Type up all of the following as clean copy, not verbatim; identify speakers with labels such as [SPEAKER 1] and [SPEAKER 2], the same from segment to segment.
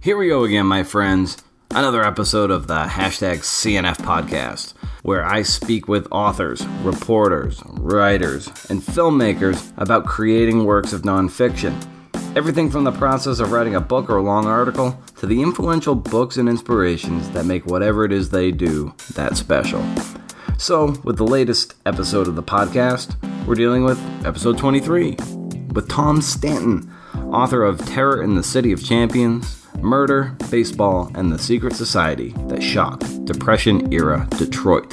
[SPEAKER 1] Here we go again, my friends. Another episode of the hashtag CNF podcast, where I speak with authors, reporters, writers, and filmmakers about creating works of nonfiction. Everything from the process of writing a book or a long article to the influential books and inspirations that make whatever it is they do that special. So, with the latest episode of the podcast, we're dealing with episode 23 with Tom Stanton, author of Terror in the City of Champions, Murder, Baseball, and the Secret Society that shocked Depression-era Detroit.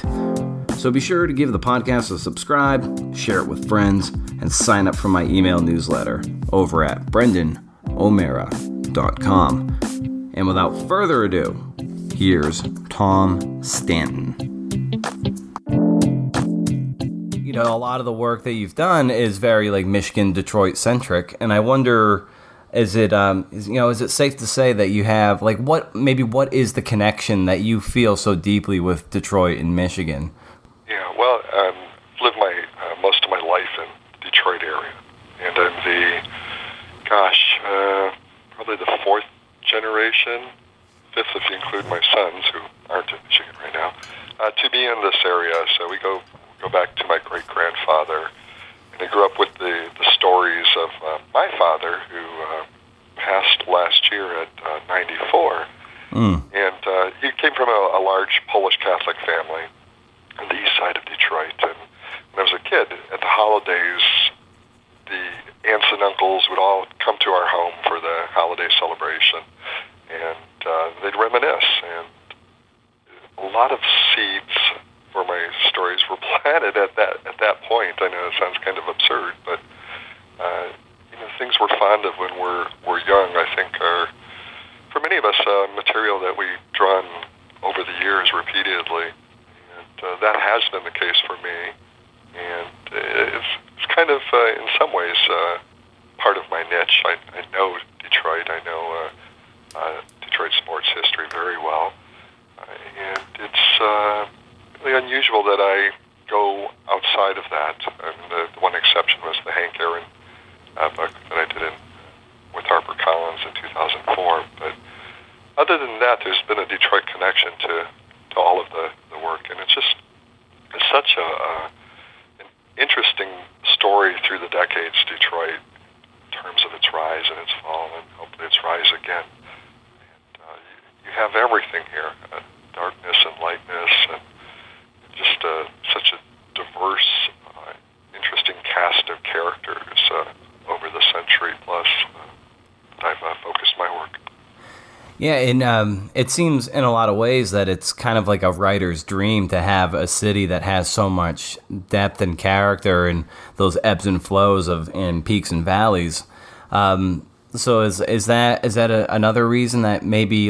[SPEAKER 1] So be sure to give the podcast a subscribe, share it with friends, and sign up for my email newsletter over at brendano'mara.com. And without further ado, here's Tom Stanton. You know, a lot of the work that you've done is very Michigan, Detroit centric, and I wonder, is it safe to say that you have what is the connection that you feel so deeply with Detroit and Michigan?
[SPEAKER 2] Yeah, well, I've lived most of my life in the Detroit area, and I'm probably the fourth generation, fifth if you include my sons who aren't in Michigan right now, to be in this area. So we go back to my great-grandfather, and I grew up with the stories of my father, who passed last year at 94. And he came from a large Polish Catholic family on the east side of Detroit. And when I was a kid, at the holidays, the aunts and uncles would all come to our home for the holiday celebration, and they'd reminisce. And a lot of seeds for my stories were planted at that point. I know it sounds kind of absurd, but things we're fond of when we're young, I think, are, for many of us, material that we've drawn over the years repeatedly. And that has been the case for me. And it's kind of, in some ways, part of my niche. I know Detroit. I know Detroit sports history very well. And it's really unusual that I go outside of that. And the one exception was the Hank Aaron book that I did with HarperCollins in 2004. But other than that, there's been a Detroit connection to all of the work. And it's such an interesting story through the decades, Detroit, in terms of its rise and its fall, and hopefully its rise again. And you have everything here, darkness and lightness, and just such a diverse, interesting cast of characters over the century plus that I've focused my work.
[SPEAKER 1] Yeah, and it seems in a lot of ways that it's kind of like a writer's dream to have a city that has so much depth and character and those ebbs and flows and peaks and valleys. So is that another reason that maybe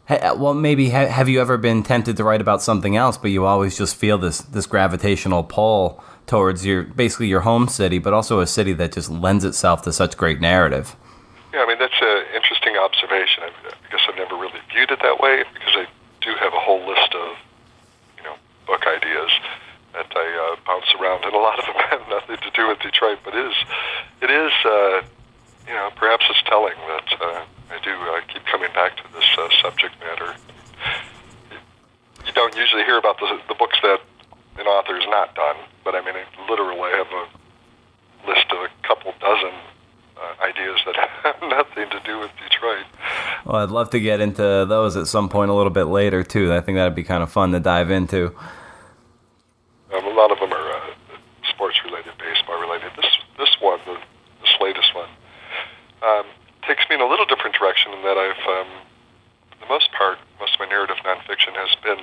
[SPEAKER 1] have you ever been tempted to write about something else, but you always just feel this gravitational pull towards your home city, but also a city that just lends itself to such great narrative?
[SPEAKER 2] Yeah, I mean, that's an interesting observation. I guess I've never really viewed it that way, because I do have a whole list of, book ideas that I bounce around, and a lot of them have nothing to do with Detroit, but it is perhaps it's telling that I do keep coming back to this subject matter. You don't usually hear about the books that an author has not done, but I mean, I literally have a list of a couple dozen ideas that have nothing to do with Detroit.
[SPEAKER 1] Well, I'd love to get into those at some point a little bit later, too. I think that'd be kind of fun to dive into.
[SPEAKER 2] A lot of them are sports-related, baseball-related. This one, this latest one, takes me in a little different direction in that I've, for the most part, most of my narrative nonfiction has been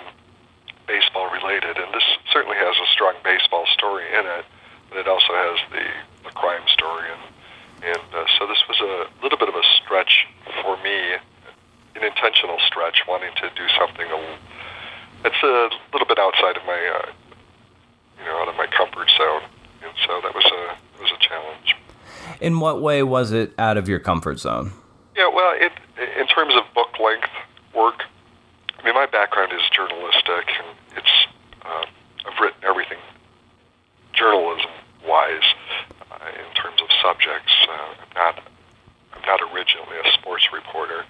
[SPEAKER 2] baseball-related, and this certainly has a strong baseball story in it, but it also has the crime story, and so this was a little bit of a stretch for me, an intentional stretch, wanting to do something that's a little bit outside of my, out of my comfort zone, and so that was a challenge.
[SPEAKER 1] In what way was it out of your comfort zone?
[SPEAKER 2] Yeah, well, in terms of book length work, I mean, my background is journalistic, and I've written everything journalism-wise in terms of subjects. I'm not originally a sports reporter,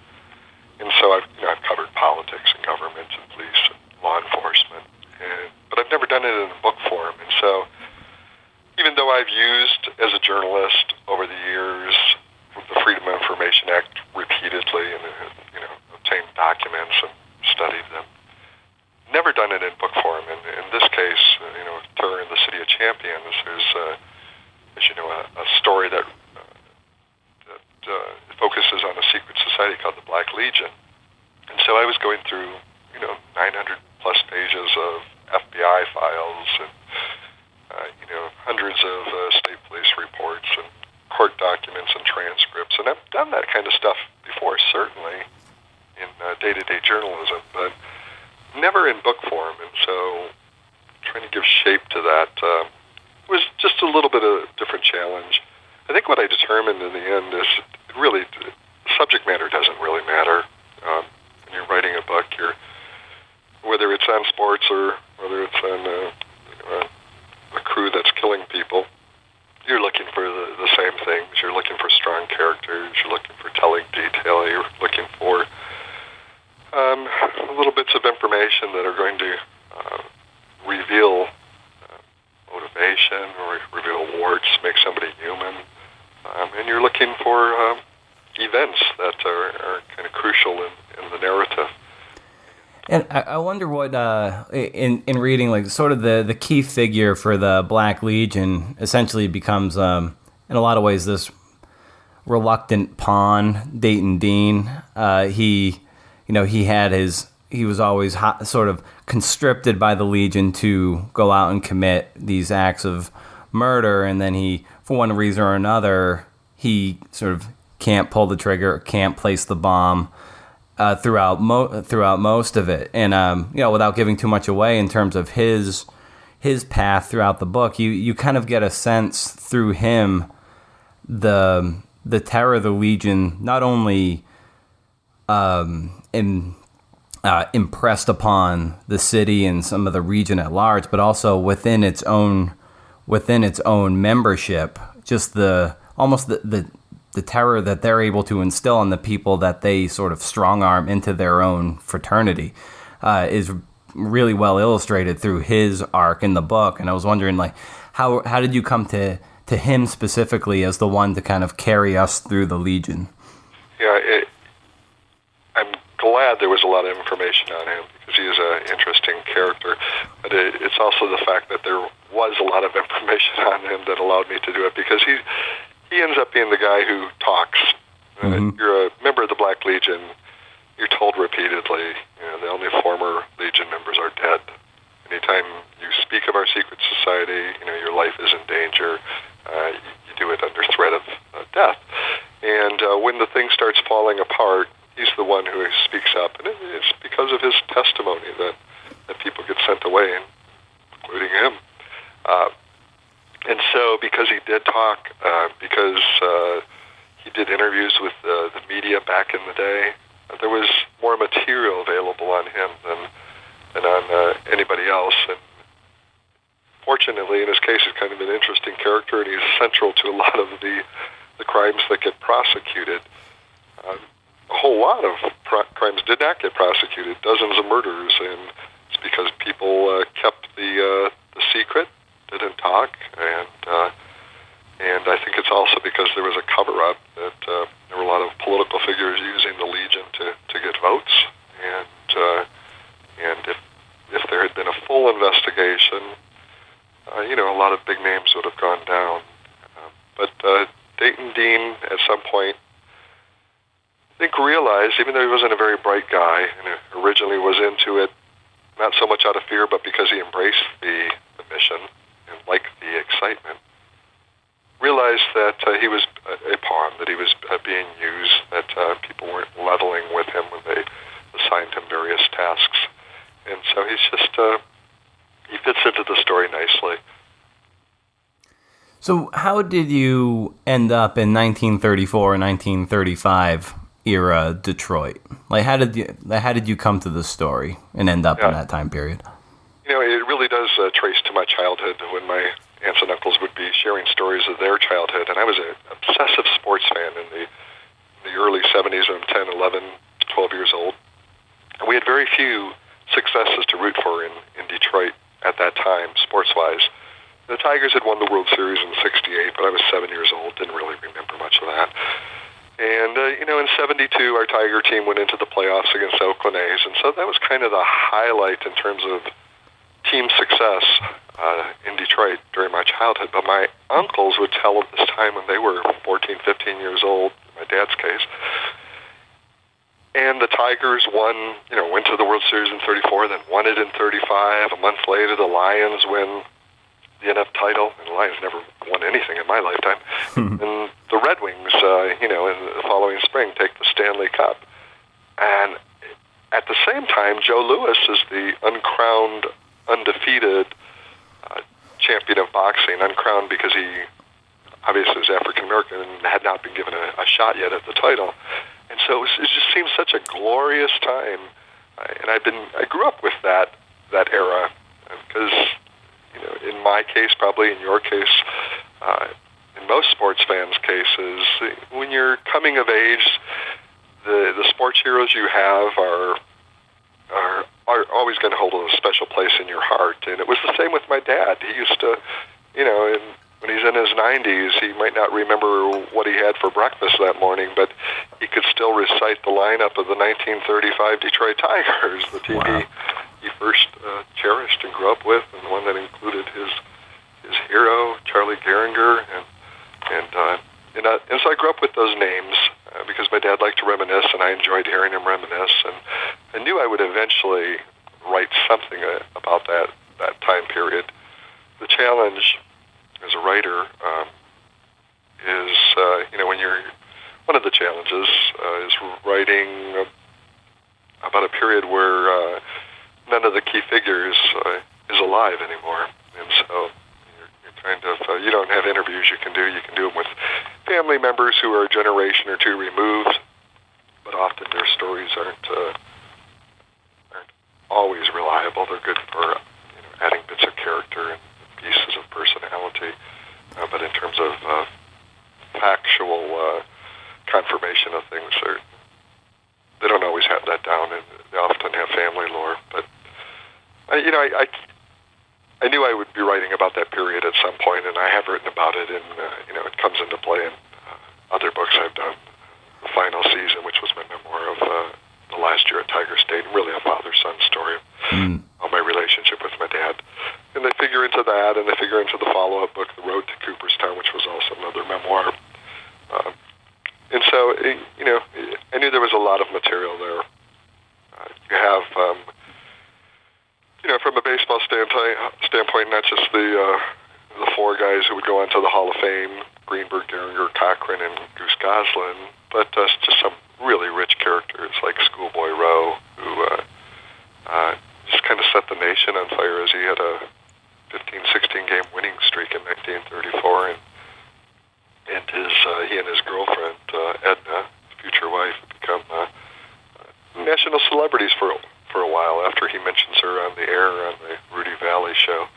[SPEAKER 2] documents and studied them. Never done it in book form. And in this case, Terror in the City of Champions, there's, as you know, a story that focuses on a secret society called the Black Legion. And so I was going through, 900 plus pages of FBI files and, hundreds of state police reports and court documents and transcripts. And I've done that kind of stuff before, certainly, in day-to-day journalism, but never in book form. And so trying to give shape to that was just a little bit of a different challenge. I think what I determined in the end is really the subject matter doesn't really matter. When you're writing a book, whether it's on sports or whether it's on a crew that's killing people, you're looking for the same things. You're looking for strong characters. You're looking for telling detail. You're looking for little bits of information that are going to reveal motivation or reveal warts, make somebody human. And you're looking for events that are kind of crucial in the narrative.
[SPEAKER 1] And I wonder what, in reading, like, sort of the key figure for the Black Legion essentially becomes, in a lot of ways, this reluctant pawn, Dayton Dean. He was always sort of conscripted by the Legion to go out and commit these acts of murder, and then he, for one reason or another, he sort of can't pull the trigger, can't place the bomb throughout most of it. And without giving too much away in terms of his path throughout the book, you kind of get a sense through him the terror of the Legion not only impressed upon the city and some of the region at large, but also within its own membership. Just the terror that they're able to instill on the people that they sort of strong arm into their own fraternity is really well illustrated through his arc in the book. And I was wondering, like, how did you come to him specifically as the one to kind of carry us through the Legion?
[SPEAKER 2] Yeah, I'm glad there was a lot of information on him because he is an interesting character. But it's also the fact that there was a lot of information on him that allowed me to do it, because he ends up being the guy who talks.
[SPEAKER 1] Mm-hmm.
[SPEAKER 2] You're a member of the Black Legion. You're told repeatedly, the only former Legion members are dead. Anytime you speak of our secret society, your life is in danger. You do it under threat of death. And when the thing starts falling apart, he's the one who speaks up. And it's because of his testimony that people get sent away, including him. And so because he did talk, because he did interviews with the media back in the day, there was more material available on him than on anybody else. And fortunately, in his case, he's kind of an interesting character, and he's central to a lot of the crimes that get prosecuted. A whole lot of crimes did not get prosecuted, dozens of murders, and it's because people kept the secret, didn't talk, and I think it's also because there was a cover-up that there were a lot of political figures using the Legion to get votes, and if there had been a full investigation, a lot of big names would have gone down. But Dayton Dean, at some point, I think realized, even though he wasn't a very bright guy, and originally was into it, not so much out of fear, but because he embraced the mission and liked the excitement, realized that he was a pawn, that he was being used, that people weren't leveling with him when they assigned him various tasks. And so he's just, he fits into the story nicely.
[SPEAKER 1] So how did you end up in 1934 and 1935 era Detroit? Like, how did you come to this story and end up in that time period?
[SPEAKER 2] It really does trace to my childhood, when my aunts and uncles would be sharing stories of their childhood. And I was an obsessive sports fan in the early 70s when I'm 10, 11, 12 years old. And we had very few successes to root for in Detroit at that time, sports-wise. The Tigers had won the World Series in '68, but I was 7 years old, didn't really remember much of that. And And, in 72, our Tiger team went into the playoffs against Oakland A's, and so that was kind of the highlight in terms of team success in Detroit during my childhood. But my uncles would tell of this time when they were 14, 15 years old, in my dad's case, and the Tigers went to the World Series in 34, then won it in 35. A month later, the Lions win the NF title, and the Lions never won anything in my lifetime. And the Red Wings, in the following spring, take the Stanley Cup. And at the same time, Joe Louis is the uncrowned, undefeated champion of boxing, uncrowned because he obviously was African-American and had not been given a shot yet at the title. And so it just seems such a glorious time. And I grew up with that era because, in my case, probably in your case, in most sports fans' cases, when you're coming of age, the sports heroes you have are always going to hold a special place in your heart. And it was the same with my dad. He used to, when he's in his 90s, he might not remember what he had for breakfast that morning, but he could still recite the lineup of the 1935 Detroit Tigers, the team he first cherished and grew up with, and the one that included his hero, Charlie Gehringer, and so I grew up with those names because my dad liked to reminisce, and I enjoyed hearing him reminisce, and I knew I would eventually write something about that time period. The challenge as a writer is, when you're, one of the challenges is writing about a period where none of the key figures is alive anymore. And so you're kind of, you don't have interviews you can do. You can do them with family members who are a generation or two removed, but often their stories aren't always reliable. They're good for adding bits of character and pieces of personality, but in terms of factual confirmation of things, they don't always have that down, and they often have family lore. But I knew I would be writing about that period at some point, and I have written about it, and it comes into play in other books I've done. The Final Season, which was my memoir of the last year at Tiger State, and really a father-son story of my relationship with my dad. And they figure into that, and they figure into the follow-up book, The Road to Cooperstown, which was also another memoir. And so, I knew there was a lot of material there. You have, from a baseball standpoint, not just the four guys who would go on to the Hall of Fame, Greenberg, Gehringer, Cochran, and Goose Goslin, but just some really rich characters like Schoolboy Rowe, who just kind of set the nation on fire as he had a 15-16 game winning streak in 1934, and he and his girlfriend Edna, future wife, become national celebrities for a while after he mentions her on the air on the Rudy Valley show.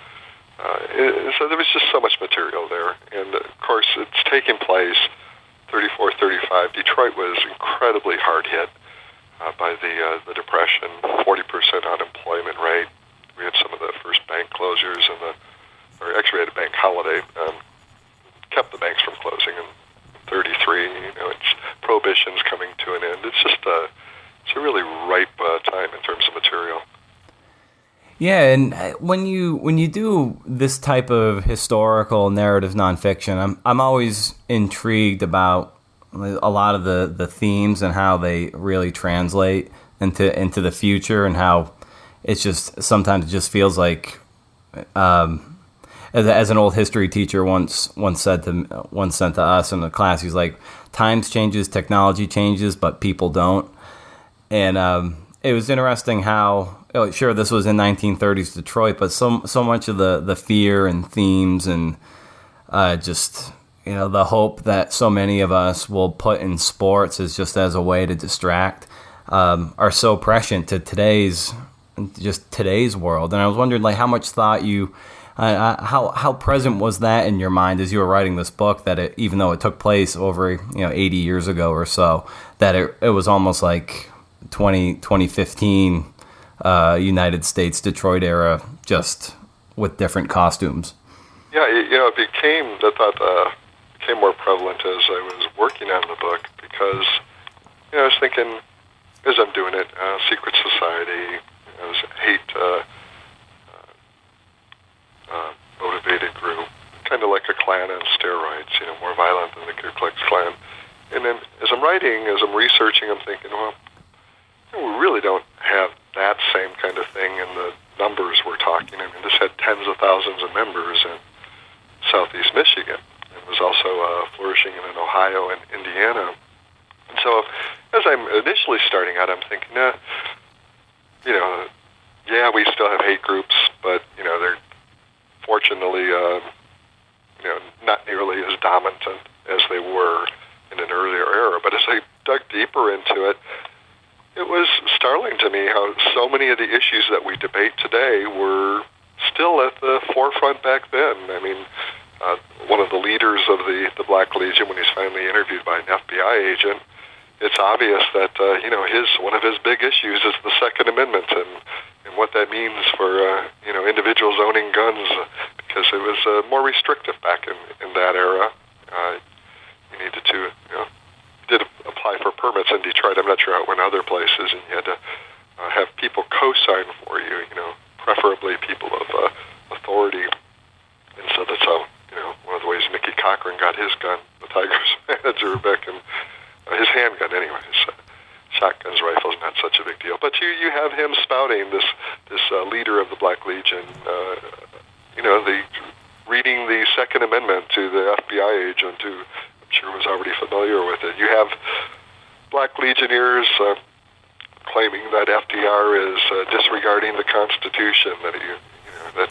[SPEAKER 2] So there was just so much material there, and of course it's taking place 34, 35. Detroit was incredibly hard hit by the Depression, 40% unemployment rate. We had some of the first bank closures, or actually we had a bank holiday, kept the banks from closing in 33. It's prohibition's coming to an end. It's just it's a really ripe time in terms of material.
[SPEAKER 1] Yeah, and when you do this type of historical narrative nonfiction, I'm always intrigued about a lot of the themes and how they really translate into the future, and how it's just sometimes it just feels like, as an old history teacher once said to us in the class, he's like, times changes, technology changes, but people don't. And it was interesting how, sure, this was in 1930s Detroit, but so much of the fear and themes and just the hope that so many of us will put in sports as just as a way to distract are so prescient to today's world. And I was wondering, like, how much thought you, how present was that in your mind as you were writing this book, that even though it took place over 80 years ago or so, that it was almost like 2015 United States Detroit era, just with different costumes.
[SPEAKER 2] Yeah, the thought became more prevalent as I was working on the book, because I was thinking, as I'm doing it, secret society, as hate motivated group, kind of like a Klan on steroids, more violent than the Ku Klux Klan. And then as I'm writing, as I'm researching, I'm thinking, well, we really don't have that same kind of thing in the numbers we're talking. I mean, this had tens of thousands of members in southeast Michigan. It was also flourishing in Ohio and Indiana. And so as I'm initially starting out, I'm thinking, yeah, we still have hate groups, but, they're fortunately, not nearly as dominant as they were in an earlier era. But as I dug deeper into it, it was startling to me how so many of the issues that we debate today were still at the forefront back then. I mean, one of the leaders of the Black Legion, when he's finally interviewed by an FBI agent, it's obvious that one of his big issues is the Second Amendment and what that means for individuals owning guns, because it was more restrictive back in that era. You needed to did apply for permits in Detroit. I'm not sure how it went other places, and you had to have people co-sign for you. Preferably people of authority. And so that's how one of the ways Mickey Cochran got his gun, the Tigers manager, back in his handgun, anyways. Shotguns, rifles, not such a big deal. But you have him spouting this leader of the Black Legion, reading the Second Amendment to the FBI agent, who I'm sure was already familiar with it. You have Black Legionnaires claiming that FDR is disregarding the Constitution, that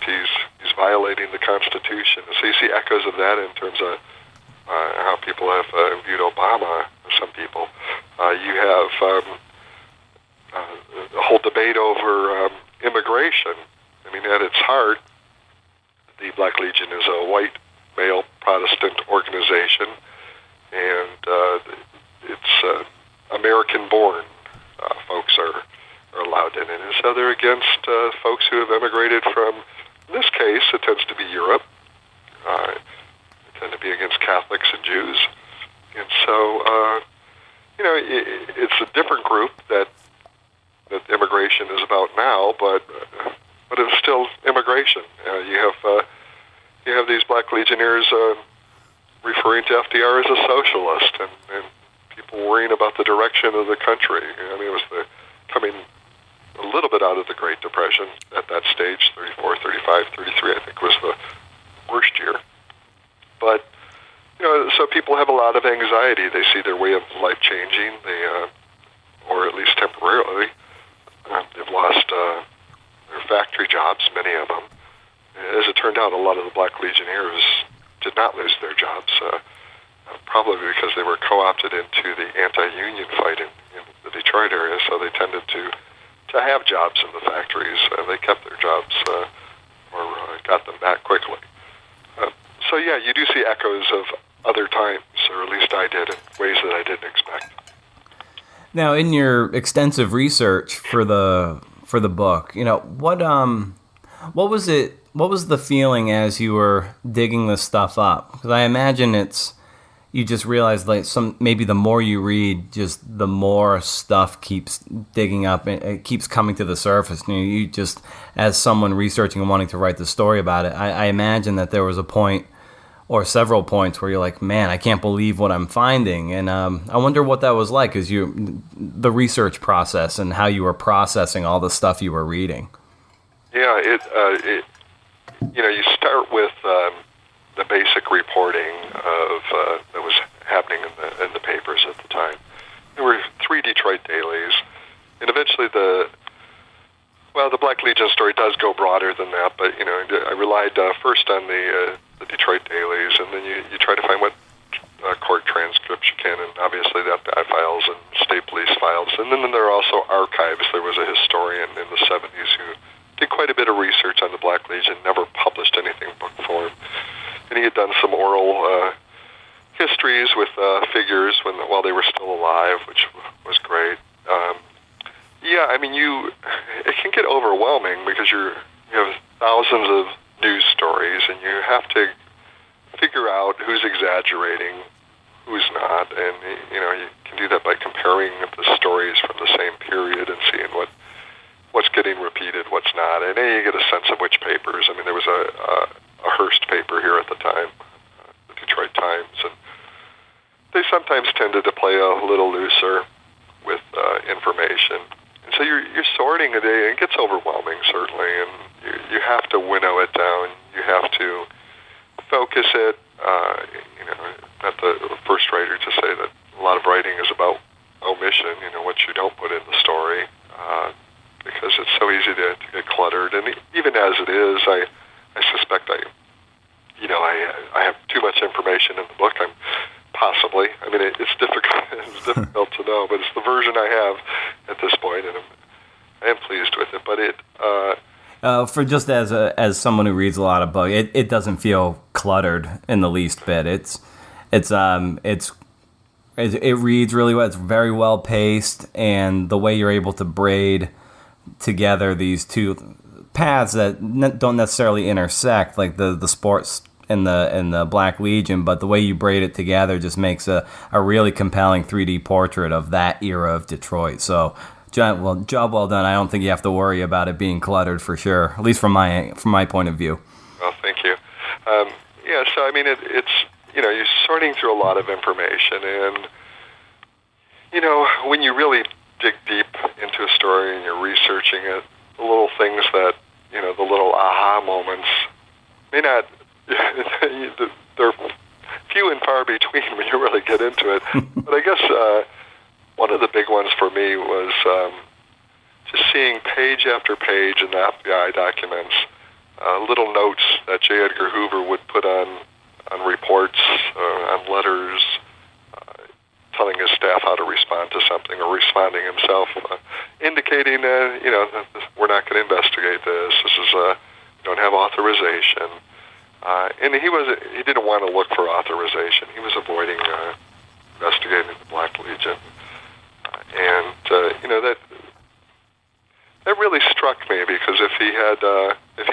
[SPEAKER 2] he's violating the Constitution. So you see echoes of that in terms of how people have viewed Obama. Some people. You have a whole debate over immigration. I mean, at its heart, the Black Legion is a white male Protestant organization, and it's American-born folks are allowed in it. And so they're against folks who have immigrated from, in this case, it tends to be Europe. They tend to be against Catholics and Jews. And so, it's a different group that immigration is about now, but it's still immigration. You have these Black Legionnaires referring to FDR as a socialist, and people worrying about the direction of the country. I mean, it was coming a little bit out of the Great Depression at that stage. 34, 35, 33, I think, was the worst year. But so people have a lot of anxiety. They see their way of life changing. They, or at least temporarily, they've lost their factory jobs, many of them. As it turned out, a lot of the Black Legionnaires did not lose their jobs, probably because they were co-opted into the anti-union fight in the Detroit area, so they tended to have jobs in the factories. They kept their jobs or got them back quickly. So yeah, you do see echoes of other times, or at least I did, in ways that I didn't expect.
[SPEAKER 1] Now, in your extensive research for the book, what was it? What was the feeling as you were digging this stuff up? Because I imagine you just realize maybe the more you read, just the more stuff keeps digging up and it keeps coming to the surface. You just, as someone researching and wanting to write the story about it, I imagine that there was a point or several points where you're like, man, I can't believe what I'm finding. And I wonder what that was like, the research process and how you were processing all the stuff you were reading.
[SPEAKER 2] Yeah, you start with the basic reporting of that was happening in the papers at the time. There were 3 Detroit dailies, and eventually the Black Legion story does go broader than that. But I relied first on the Detroit dailies, and then you try to find what court transcripts you can, and obviously the FBI files and state police files, and then there are also archives. There was a historian in the 70s who did quite a bit of research on the Black Legion, never published anything in book form. And he had done some oral histories with figures while they were still alive, which was great. It can get overwhelming because you have thousands of news stories, and you have to figure out who's exaggerating, who's not, and you can do that by comparing reviewing the stories from the same period and seeing what's getting repeated, what's not, and then you get a sense of which papers. I mean, there was a Hearst paper here at the time, the Detroit Times, and they sometimes tended to play a little looser with information. And so you're sorting it, and it gets overwhelming, certainly, and you have to winnow it down. You have to focus it. Not the first writer to say that a lot of writing is about omission, what you don't put in the story, because it's so easy to get cluttered. And even as it is, I suspect I have too much information in the book. Possibly. I mean, it's difficult. It's difficult to know, but it's the version I have at this point, and I am pleased with it. But it,
[SPEAKER 1] for just as someone who reads a lot of books, it doesn't feel cluttered in the least bit. It reads really well. It's very well paced, and the way you're able to braid together these two paths that don't necessarily intersect, like the sports and the Black Legion, but the way you braid it together just makes a really compelling 3D portrait of that era of Detroit. So, job well done. I don't think you have to worry about it being cluttered for sure, at least from my point of view.
[SPEAKER 2] Well, thank you. So I mean, it's you're sorting through a lot of information, and when you really dig deep into a story and you're researching it, the little things that the little aha moments may not. They're few and far between when you really get into it. But I guess one of the big ones for me was just seeing page after page in the FBI documents, little notes that J. Edgar Hoover would put on reports, on letters, telling his staff how to respond to something or responding himself, indicating, that we're not going to investigate this. This is, we don't have authorization. And he didn't want to look for authorization. He was avoiding investigating the Black Legion. That really struck me, because if he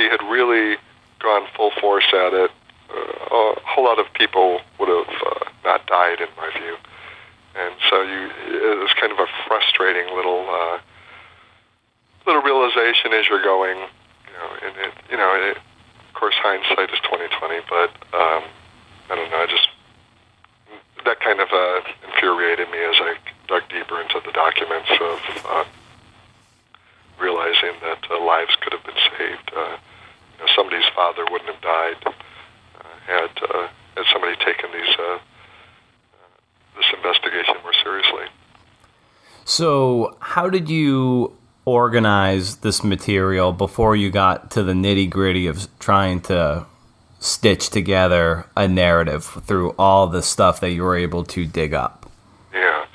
[SPEAKER 2] had really gone full force at it, a whole lot of people would have not died, in my view. And so it was kind of a frustrating little realization as you're going, of course, hindsight is 20/20, but I don't know. That kind of infuriated me as I dug deeper into the documents of realizing that lives could have been saved. Somebody's father wouldn't have died had somebody taken this investigation more seriously.
[SPEAKER 1] So, how did you organize this material before you got to the nitty-gritty of trying to stitch together a narrative through all the stuff that you were able to dig up?
[SPEAKER 2] Yeah.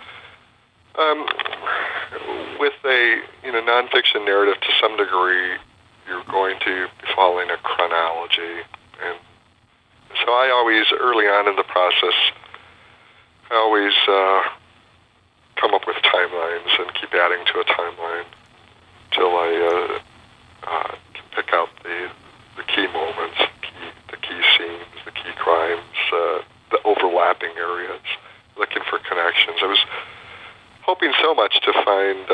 [SPEAKER 2] With a nonfiction narrative, to some degree, you're going to be following a chronology. And so I always, early on in the process, come up with timelines and keep adding to a timeline until I can pick out the key moments, the key scenes, the key crimes, the overlapping areas, looking for connections. I was hoping so much to find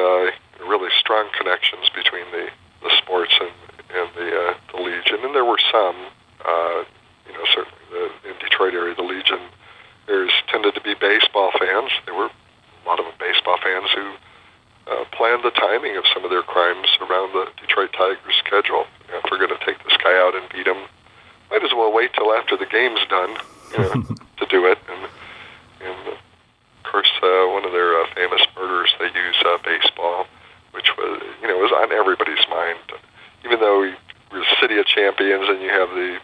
[SPEAKER 2] really strong connections between the sports and the Legion, and there were some. Certainly in Detroit area, the Legion, there's tended to be baseball fans. There were a lot of them baseball fans who planned the timing of some of their crimes around the Detroit Tigers' schedule. If we're going to take this guy out and beat him, might as well wait till after the game's done to do it. And of course, one of their famous murders, they use baseball, which was on everybody's mind. Even though we're a city of champions, and you have the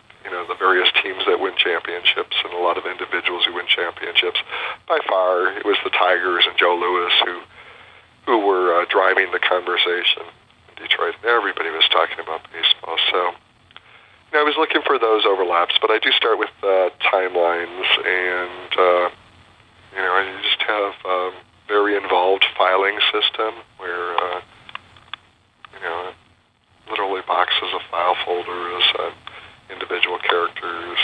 [SPEAKER 2] various teams that win championships and a lot of individuals who win championships, by far it was the Tigers and Joe Louis who were driving the conversation in Detroit. Everybody was talking about baseball. So I was looking for those overlaps, but I do start with timelines, and I just have a very involved filing system where literally boxes of file folders, individual characters,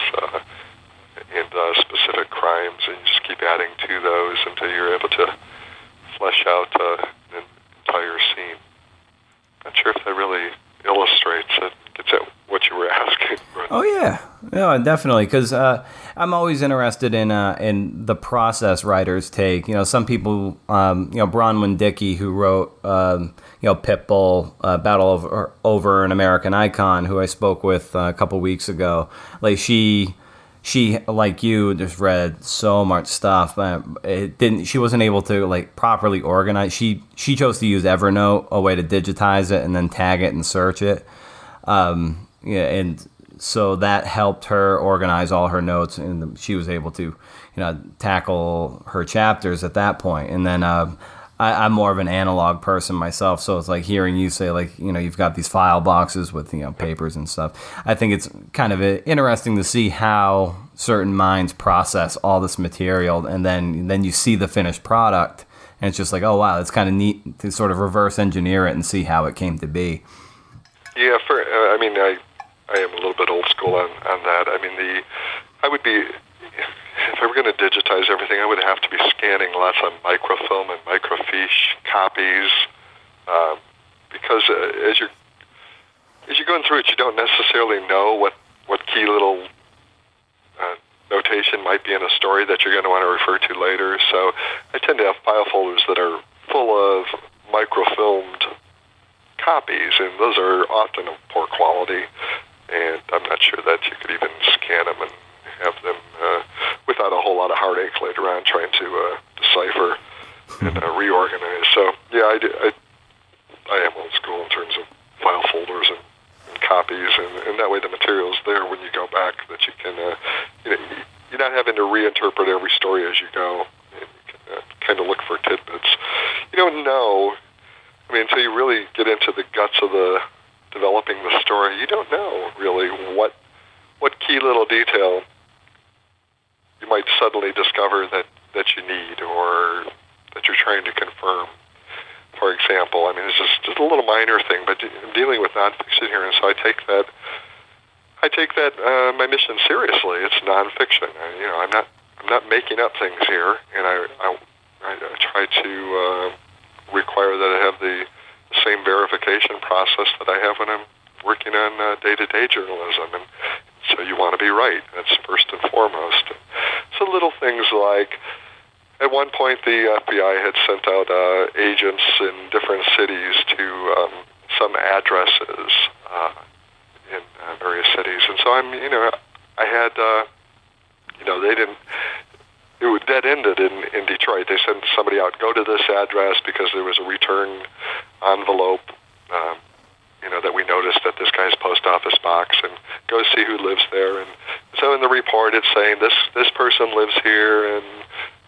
[SPEAKER 2] and specific crimes, and you just keep adding to those until you're able to flesh flesh out an entire scene. Not sure if that really illustrates it, gets at what you were asking. But.
[SPEAKER 1] Oh yeah, no, definitely. Because I'm always interested in the process writers take. Some people, Bronwyn Dickey, who wrote, Pitbull, Battle over an American Icon, who I spoke with a couple weeks ago. Like she like you just read so much stuff. She wasn't able to like properly organize. She chose to use Evernote, a way to digitize it and then tag it and search it. And so that helped her organize all her notes, and she was able to, tackle her chapters at that point. And then I'm more of an analog person myself, so it's like hearing you say, like, you've got these file boxes with, papers and stuff. I think it's kind of interesting to see how certain minds process all this material, and then you see the finished product, and it's just like, oh, wow, it's kind of neat to sort of reverse engineer it and see how it came to be.
[SPEAKER 2] Yeah, I am a little bit old school on that. I mean, I would be, if I were going to digitize everything, I would have to be scanning lots of microfilm and microfiche copies, because as you're going through it, you don't necessarily know what key little notation might be in a story that you're going to want to refer to later. So I tend to have file folders that are full of microfilmed copies, and those are often of poor quality, and I'm not sure that you could even scan them and have them without a whole lot of heartache later on trying to decipher and reorganize. So yeah, I am old school in terms of file folders and copies, and that way the material's there when you go back, that you can you're not having to reinterpret every story as you go, and you can kind of look for tidbits. You don't know, until you really get into the guts of developing the story, you don't know really what key little detail you might suddenly discover that you need, or that you're trying to confirm. For example, it's just a little minor thing, but I'm dealing with nonfiction here, and so I take that my mission seriously. It's nonfiction. I'm not making up things here, and I try to require that I have the same verification process that I have when I'm working on day-to-day journalism, and so you want to be right. That's first and foremost. So little things like, at one point the FBI had sent out agents in different cities to some addresses in various cities, and so I had, they didn't. It was dead-ended in Detroit. They sent somebody out, go to this address, because there was a return envelope, that we noticed at this guy's post office box, and go see who lives there. And so in the report, it's saying this person lives here,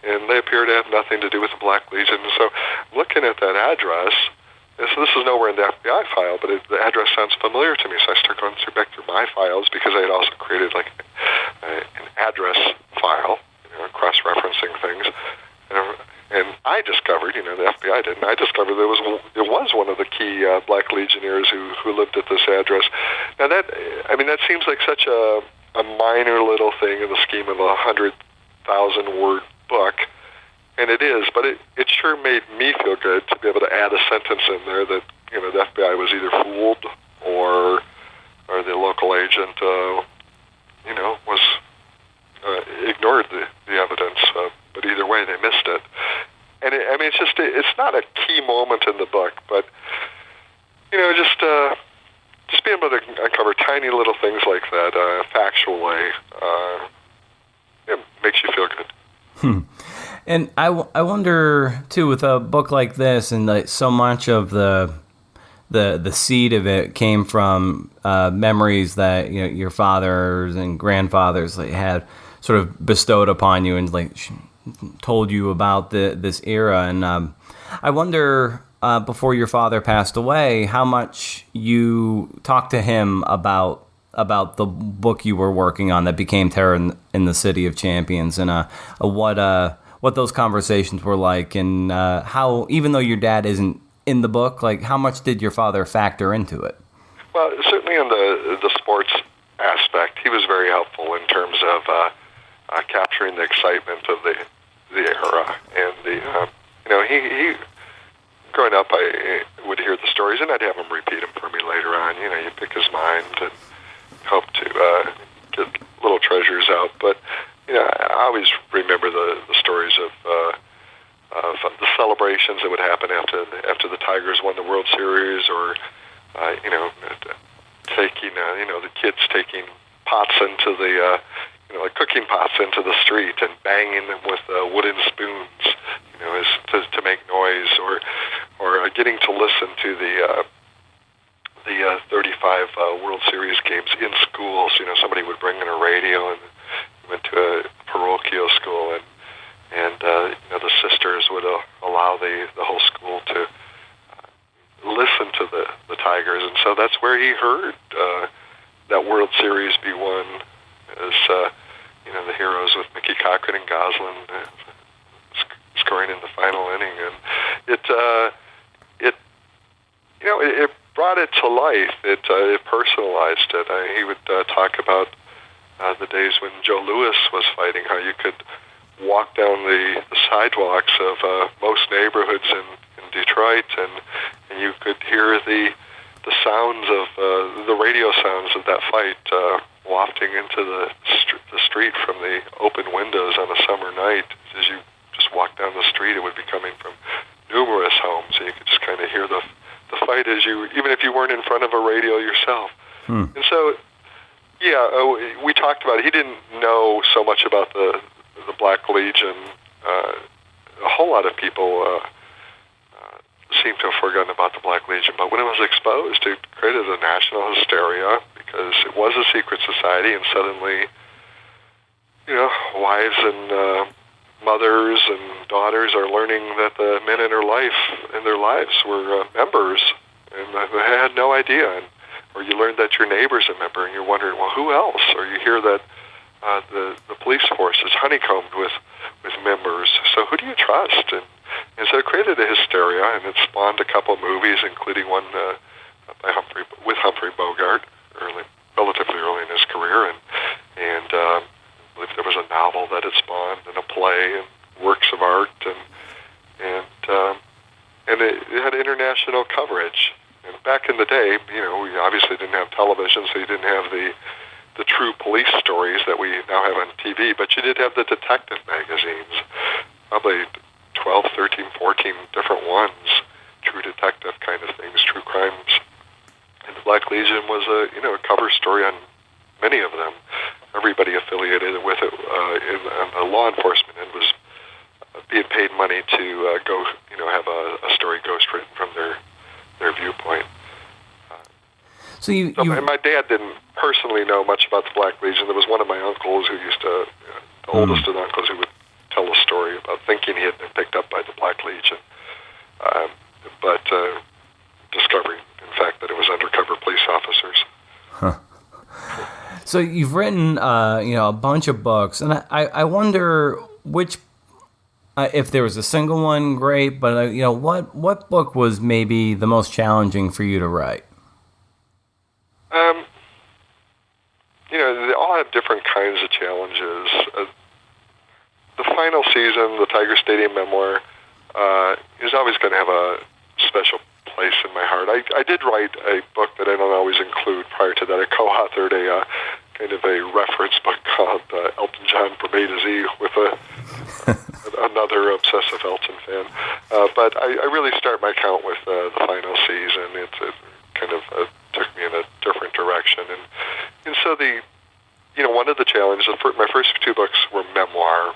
[SPEAKER 2] and they appear to have nothing to do with the Black Legion. And so looking at that address, and so this is nowhere in the FBI file, but the address sounds familiar to me. So I start going back through my files, because I had also created like an address file, cross-referencing things. And I discovered, the FBI didn't, I discovered there was one of the key Black Legionnaires who lived at this address. Now that seems like such a minor little thing in the scheme of a 100,000-word book, and it is, but it sure made me feel good to be able to add a sentence in there that, the FBI was either fooled or the local agent, was ignored the evidence, but either way, they missed it. And it's not a key moment in the book, but just being able to uncover tiny little things like that factually, it makes you feel good.
[SPEAKER 1] And I wonder too, with a book like this, and like so much of the seed of it came from memories that your fathers and grandfathers had sort of bestowed upon you, and like told you about this era. And I wonder, before your father passed away, how much you talked to him about the book you were working on that became Terror in the City of Champions, and what those conversations were like, and how, even though your dad isn't in the book, like how much did your father factor into it?
[SPEAKER 2] Well, certainly in the sports aspect, he was very helpful in terms of capturing the excitement of the era, and growing up, I would hear the stories, and I'd have him repeat them for me later on. You pick his mind and hope to get little treasures out. But I always remember the stories of the celebrations that would happen after the Tigers won the World Series, or taking the kids taking pots into the like cooking pots into the street and banging them with wooden spoons, to make noise, or getting to listen to the 35 World Series games in schools. Somebody would bring in a radio, and went to a parochial school, and the sisters would allow the whole school to listen to the Tigers, and so that's where he heard that World Series be won, as the heroes with Mickey Cochran and Goslin scoring in the final inning, and it brought it to life. It personalized it. He would talk about the days when Joe Louis was fighting, how you could walk down the sidewalks of most neighborhoods in Detroit, and you could hear the sounds of the radio sounds of that fight wafting into the street from the open windows on a summer night. As you just walk down the street, it would be coming from numerous homes, and you could just kind of hear the fight even if you weren't in front of a radio yourself. And so, we talked about it. He didn't know so much about the Black Legion. A whole lot of people seem to have forgotten about the Black Legion, but when it was exposed, it created a national hysteria because it was a secret society, and suddenly, wives and mothers and daughters are learning that the men in their lives were members, and they had no idea. Or you learn that your neighbor's a member, and you're wondering, well, who else? Or you hear that the police force is honeycombed with members. So who do you trust? And so it created a hysteria, and it spawned a couple of movies, including one with Humphrey Bogart, relatively early in his career, and I believe there was a novel that it spawned, and a play, and works of art, and it had international coverage. And back in the day, we obviously didn't have television, so you didn't have the true police stories that we now have on TV, but you did have the detective magazines, probably 12, 13, 14 different ones, true detective kind of things, true crimes. And the Black Legion was a cover story on many of them. Everybody affiliated with it on the law enforcement end was being paid money to go, have a story ghostwritten from their viewpoint.
[SPEAKER 1] So
[SPEAKER 2] my dad didn't personally know much about the Black Legion. There was one of my uncles who used to, the oldest of the uncles, who would tell a story about thinking he had been picked up by the Black Legion, but discovering, in fact, that it was undercover police officers.
[SPEAKER 1] Huh. So you've written, a bunch of books, and I wonder which, if there was a single one, great, but what book was maybe the most challenging for you to write?
[SPEAKER 2] They all have different kinds of challenges. The final season, the Tiger Stadium memoir, is always going to have a special place in my heart. I did write a book that I don't always include prior to that. I co-authored a kind of a reference book called Elton John from A to Z with another obsessive Elton fan. But I really start my count with the final season. It kind of took me in a different direction. And so one of the challenges, my first two books were memoir,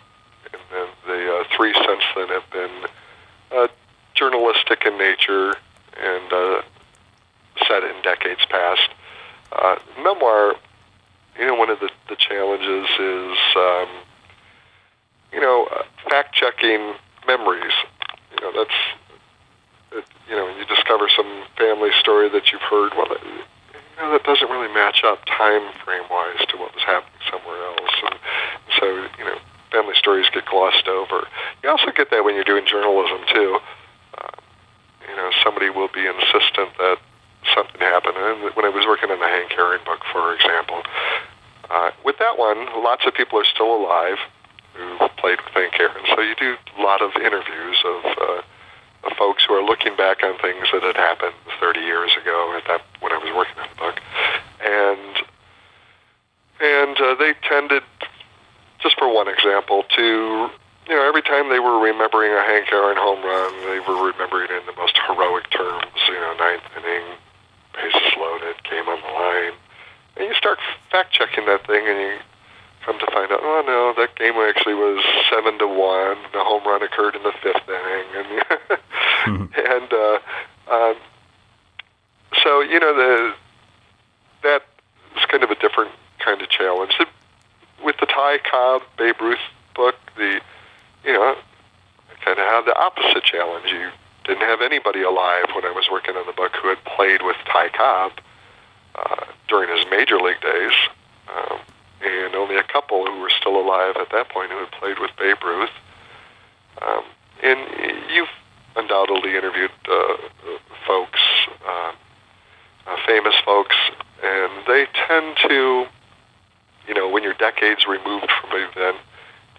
[SPEAKER 2] and then the three since then have been journalistic in nature and set in decades past. Memoir, one of the challenges is, fact-checking memories. You discover some family story that you've heard, that doesn't really match up time frame-wise to what was happening somewhere else. And so, family stories get glossed over. You also get that when you're doing journalism, too. Somebody will be insistent that something happened. And when I was working on the Hank Aaron book, for example, with that one, lots of people are still alive who played with Hank Aaron. So you do a lot of interviews of folks who are looking looking back on things that had happened 30 years ago when I was working on the book. And they tended, just for one example, to, every time they were remembering a Hank Aaron home run, they were remembering it in the most heroic terms, ninth inning, bases loaded, game on the line. And you start fact-checking that thing, and you come to find out, oh, no, that game actually was 7-1. The home run occurred in the 5th inning. And so, that is kind of a different kind of challenge. With the Ty Cobb, Babe Ruth book, I kind of had the opposite challenge. You didn't have anybody alive when I was working on the book who had played with Ty Cobb during his major league days, and only a couple who were still alive at that point who had played with Babe Ruth. And you've undoubtedly interviewed folks, famous folks, and they tend to, when you're decades removed from an event,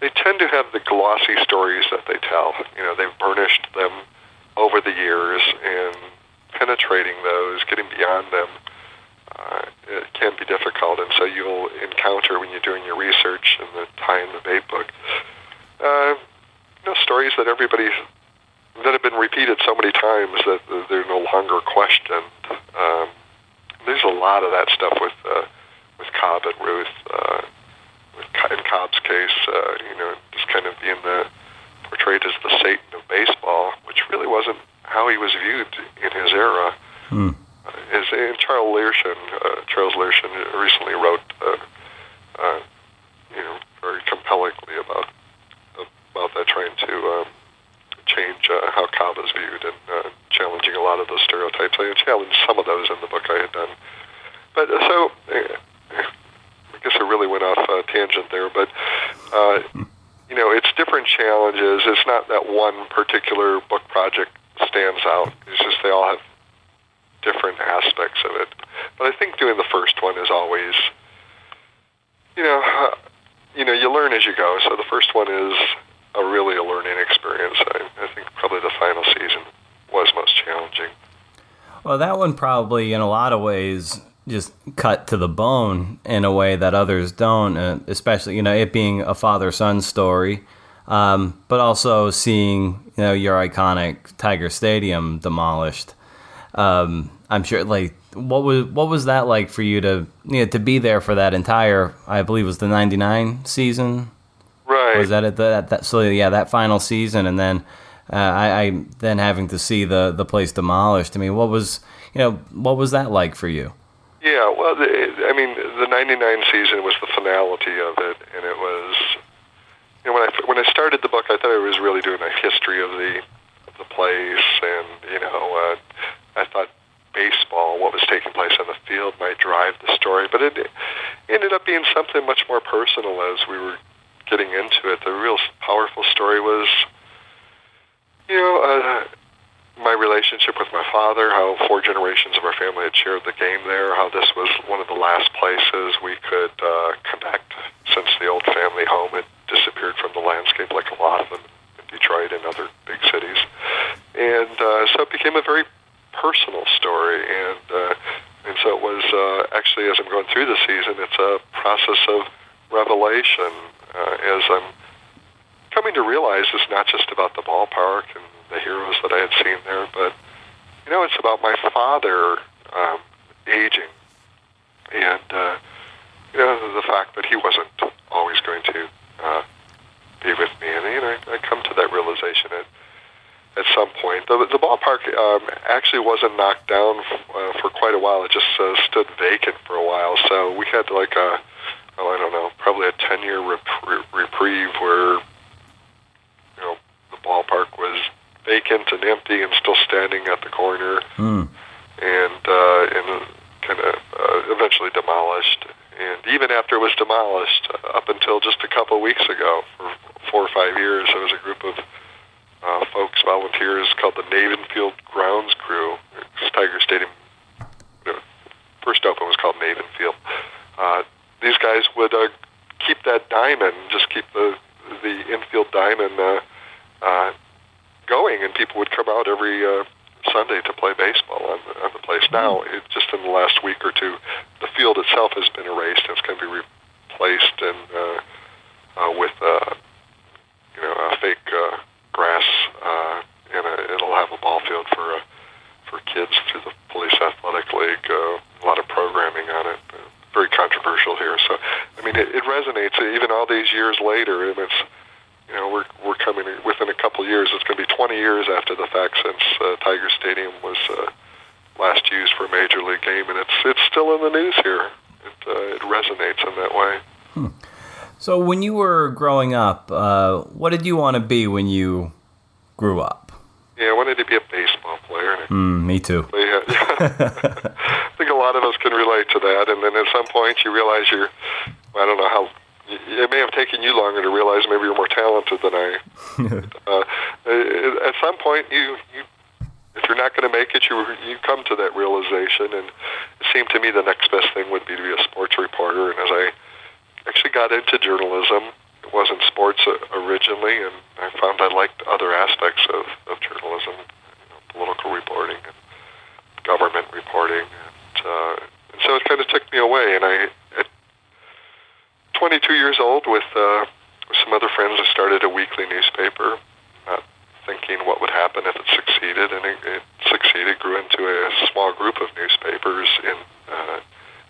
[SPEAKER 2] they tend to have the glossy stories that they tell. They've burnished them over the years, and penetrating those, getting beyond them, it can be difficult. And so you'll encounter, when you're doing your research in the Ty and the Babe book, stories that that have been repeated so many times that they're no longer questioned. There's a lot of that stuff with Cobb and Ruth. In Cobb's case, just kind of being portrayed as the Satan of baseball, which really wasn't how he was viewed in his era. And Charles Learshon recently wrote, very compellingly about that, trying to change how Cobb is viewed and challenging a lot of those stereotypes. I challenged some of those in the book I had done. But so, I guess I really went off a tangent there, but, it's different challenges. It's not that one particular book project stands out. It's just they all have different aspects of it. But I think doing the first one is always, you learn as you go. So the first one is really a learning experience. I think probably the final season was most challenging.
[SPEAKER 1] Well, that one probably, in a lot of ways, just cut to the bone in a way that others don't, especially, it being a father-son story, but also seeing, your iconic Tiger Stadium demolished. I'm sure, what was that like for you to be there for that entire, I believe it was the 99 season?
[SPEAKER 2] Right.
[SPEAKER 1] Was that that final season, and then I then having to see the place demolished. I mean, what was that like for you?
[SPEAKER 2] Yeah, well, the 99 season was the finality of it, and it was, when I started the book, I thought I was really doing a history of the place, and, I thought baseball, what was taking place on the field, might drive the story, but it ended up being something much more personal as we were getting into it. The real powerful story was, my relationship with my father, how 4 generations of our family had shared the game there, how this was one of the last places we could connect since the old family home had disappeared from the landscape like a lot of them in Detroit and other big cities. And so it became a very personal story, and so it was actually, as I'm going through the season, it's a process of revelation as I'm coming to realize it's not just about the ballpark and the heroes that I had seen there, but it's about my father aging, and the fact that he wasn't always going to be with me, and I come to that realization at some point. The ballpark actually wasn't knocked down for quite a while. It just stood vacant for a while. So we had probably a 10-year reprieve where the ballpark was vacant and empty and still standing at the corner, and kind of eventually demolished. And even after it was demolished, up until just a couple of weeks ago, for 4 or 5 years, there was a group of folks, volunteers, called the Navenfield Grounds Crew. Tiger Stadium, first open, was called Navenfield. These guys would keep that diamond, just keep the infield diamond going, and people would come out every Sunday to play baseball on the place. Now, just in the last week or two, the field itself has been erased. It's going to be replaced with a fake grass, and it'll have a ball field for kids through the Police Athletic League. A lot of programming on it. Very controversial here. So, I mean, it resonates even all these years later, and it's, we're coming within a couple of years. It's going to be 20 years after the fact since Tiger Stadium was last used for a major league game, and it's still in the news here. It resonates in that way.
[SPEAKER 1] So, when you were growing up, what did you want to be when you grew up?
[SPEAKER 2] Yeah, I wanted to be a baseball player.
[SPEAKER 1] Me too.
[SPEAKER 2] I think a lot of us can relate to that, and then at some point you realize I don't know how, it may have taken you longer to realize maybe you're more talented than I. At some point, if you're not going to make it, you come to that realization, and it seemed to me the next best thing would be to be a sports reporter, and as I actually got into journalism, it wasn't sports originally, and I found I liked other aspects of journalism, political reporting and government reporting, and so it kind of took me away. And at 22 years old, with some other friends, I started a weekly newspaper, not thinking what would happen if it succeeded, and it succeeded, grew into a small group of newspapers in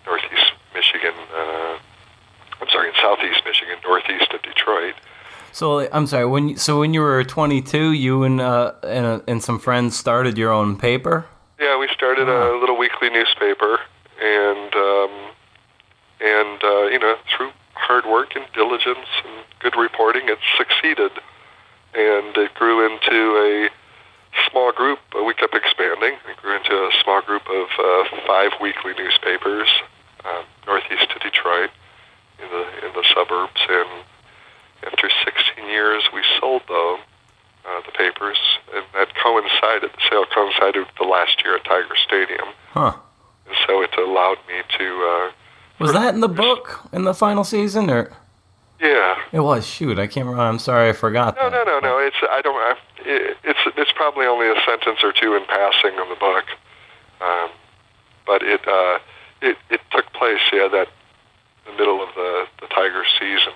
[SPEAKER 2] northeast Michigan, in southeast Michigan, northeast of Detroit.
[SPEAKER 1] So I'm sorry. When you were 22, you and some friends started your own paper?
[SPEAKER 2] Yeah, we started a little weekly newspaper, and through hard work and diligence and good reporting, it succeeded, and it grew into a small group. We kept expanding. It grew into a small group of 5 weekly newspapers northeast of Detroit, in the suburbs, and after 16 years, we sold the papers, and the sale coincided with the last year at Tiger Stadium.
[SPEAKER 1] Huh.
[SPEAKER 2] And so it allowed me to...
[SPEAKER 1] was that in the book, in the final season, or...?
[SPEAKER 2] Yeah.
[SPEAKER 1] It was. Shoot, I can't remember. I'm sorry, I forgot that.
[SPEAKER 2] No. It's probably only a sentence or two in passing in the book. But it took place, that in the middle of the Tiger season,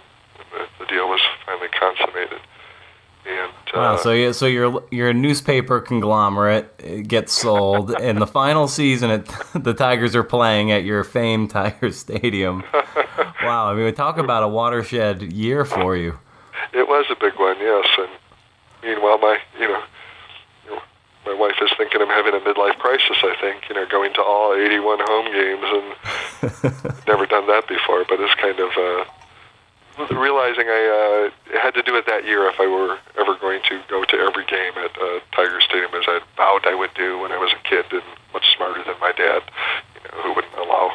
[SPEAKER 2] when the deal was finally consummated. And
[SPEAKER 1] wow, so you're a newspaper conglomerate. It gets sold, and the final season, the Tigers are playing at your famed Tiger Stadium. Wow, I mean, talk about a watershed year for you.
[SPEAKER 2] It was a big one, yes. And meanwhile, my wife is thinking I'm having a midlife crisis. I think, going to all 81 home games, and never done that before. But it's kind of realizing I had to do it that year if I were ever going to go to every game at Tiger Stadium, as I vowed I would do when I was a kid, and much smarter than my dad, who wouldn't allow,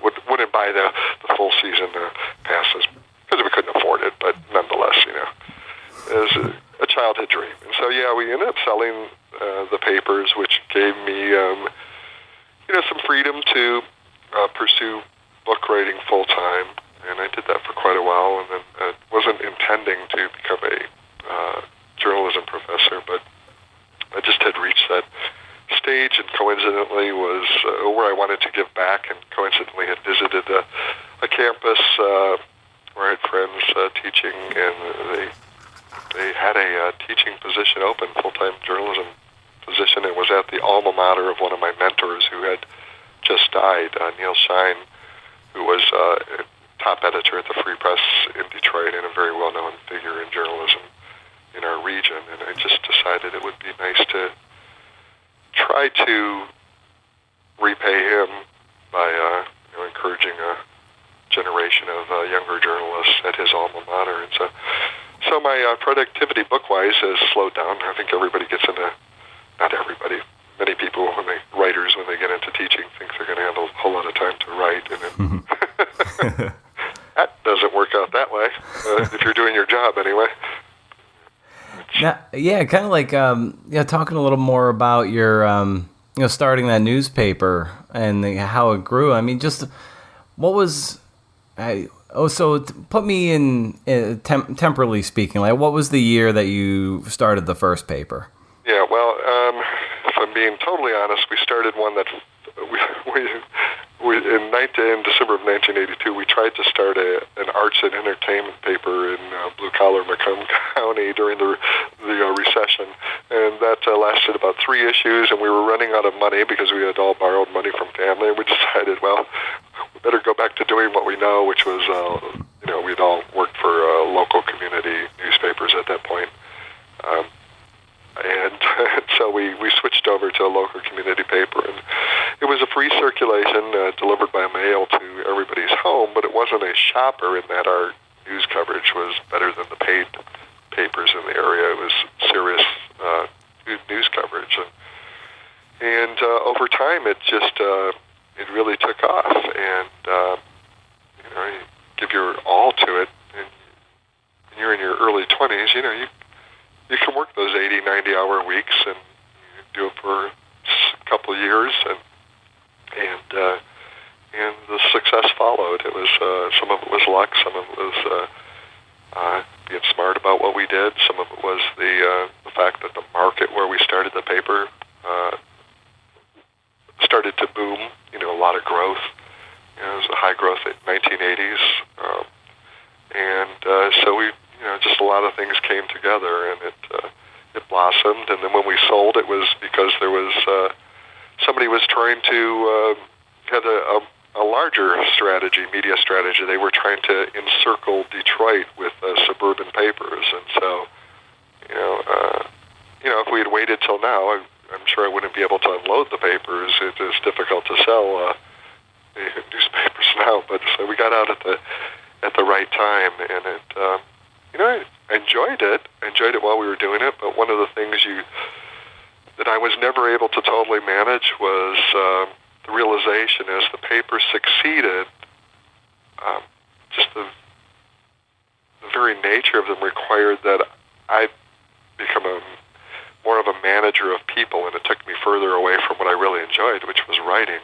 [SPEAKER 2] wouldn't buy the full season passes because we couldn't afford it. But nonetheless, it was a childhood dream. And so, we ended up selling the papers, which gave me, some freedom to pursue book writing full time. And I did that for quite a while, and then wasn't intending to become a journalism professor, but I just had reached that stage, and coincidentally was where I wanted to give back, and coincidentally had visited a campus where I had friends teaching, and they had a teaching position open, full-time journalism position. It was at the alma mater of one of my mentors who had just died, Neil Shine, who was top editor at the Free Press in Detroit and a very well-known figure in journalism in our region. And I just decided it would be nice to try to repay him by encouraging a generation of younger journalists at his alma mater. And so my productivity book-wise has slowed down. I think everybody gets into, not everybody, many people, writers, when they get into teaching, think they're going to have a whole lot of time to write. And then that doesn't work out that way, if you're doing your job anyway.
[SPEAKER 1] Now, kind of like talking a little more about your starting that newspaper and how it grew. I mean, just what was so put me in temporally speaking, like what was the year that you started the first paper?
[SPEAKER 2] Yeah, well, If I'm being totally honest, we started one that in December of 1982, we tried to start an arts and entertainment paper in blue-collar Macomb County during the recession, and that lasted about 3 issues, and we were running out of money because we had all borrowed money from family, and we decided, well, we better go back to doing what we know, which was, we'd all worked for local community newspapers at that point. And so we switched over to a local community paper, and it was a free circulation delivered by mail to everybody's home, but it wasn't a shopper in that our news coverage was better than the paid papers in the area. It was serious news coverage. And over time, it it really took off, and you give your all to it, and when you're in your early 20s, you can work those 80, 90-hour weeks, and you do it for a couple of years, and the success followed. It was some of it was luck, some of it was being smart about what we did. Some of it was the fact that the market where we started the paper started to boom. A lot of growth. It was a high growth in 1980s, and so we. Just a lot of things came together, and it blossomed. And then when we sold, it was because there was somebody was trying to had a larger strategy, media strategy. They were trying to encircle Detroit with suburban papers, and so if we had waited till now, I'm sure I wouldn't be able to unload the papers. It is difficult to sell newspapers now, but so we got out at the right time, and it. I enjoyed it. I enjoyed it while we were doing it, but one of the things that I was never able to totally manage was the realization as the paper succeeded, just the very nature of them required that I become more of a manager of people, and it took me further away from what I really enjoyed, which was writing.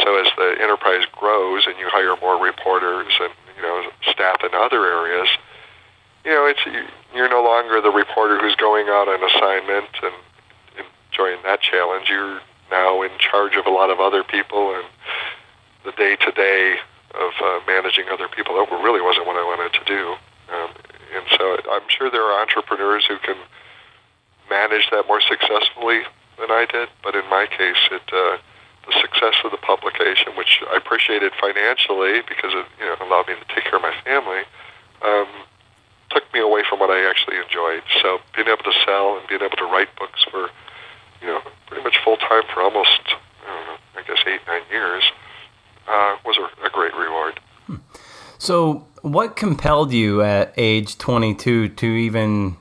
[SPEAKER 2] So as the enterprise grows and you hire more reporters and staff in other areas, you're no longer the reporter who's going out on assignment and enjoying that challenge. You're now in charge of a lot of other people, and the day-to-day of managing other people, that really wasn't what I wanted to do. And so I'm sure there are entrepreneurs who can manage that more successfully than I did, but in my case, the success of the publication, which I appreciated financially because it allowed me to take care of my family, took me away from what I actually enjoyed. So being able to sell and being able to write books for, pretty much full-time for almost, 8, 9 years, was a great reward.
[SPEAKER 1] So what compelled you at age 22 to even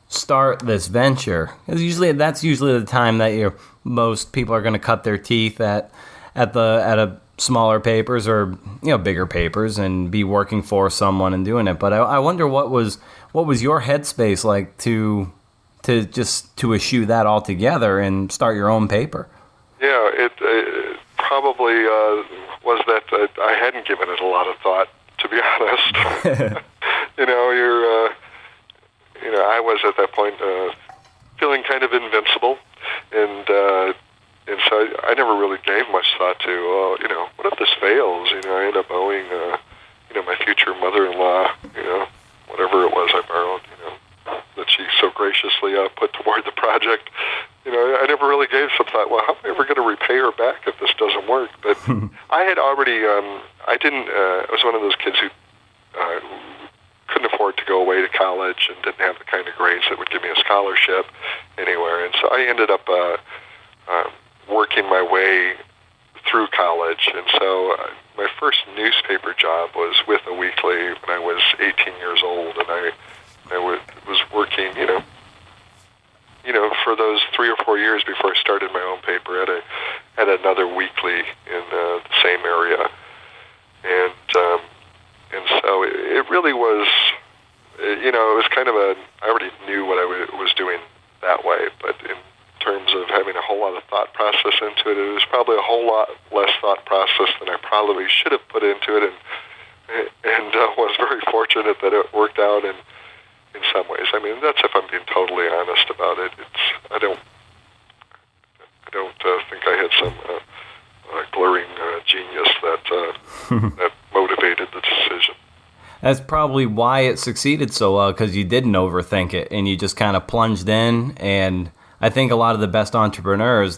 [SPEAKER 1] start this venture? Because that's usually the time that most people are going to cut their teeth at a smaller papers or bigger papers and be working for someone and doing it. But I wonder what was your headspace like to eschew that altogether and start your own paper?
[SPEAKER 2] Yeah, it probably was that I hadn't given it a lot of thought, to be honest. I was at that point feeling kind of invincible, and so I never really gave much thought to, what if this fails? I end up owing, my future mother-in-law, whatever it was I borrowed, that she so graciously put toward the project. I never really gave some thought, well, how am I ever going to repay her back if this doesn't work? But I had already, I was one of those kids who couldn't afford to go away to college and didn't have the kind of grades that would give me a scholarship anywhere. And so I ended up working my way through college. And so my first newspaper job was with a weekly when I was 18 years old, and I was working, for those 3 or 4 years before I started my own paper at another weekly in the same area. And so it really was, it was kind of I already knew what I was doing that way, but in terms of having a whole lot of thought process into it, it was probably a whole lot less thought process than I probably should have put into it, and was very fortunate that it worked out in some ways. I mean, that's if I'm being totally honest about it. I don't some glaring genius that that motivated the decision.
[SPEAKER 1] That's probably why it succeeded so well, because you didn't overthink it and you just kind of plunged in. And I think a lot of the best entrepreneurs,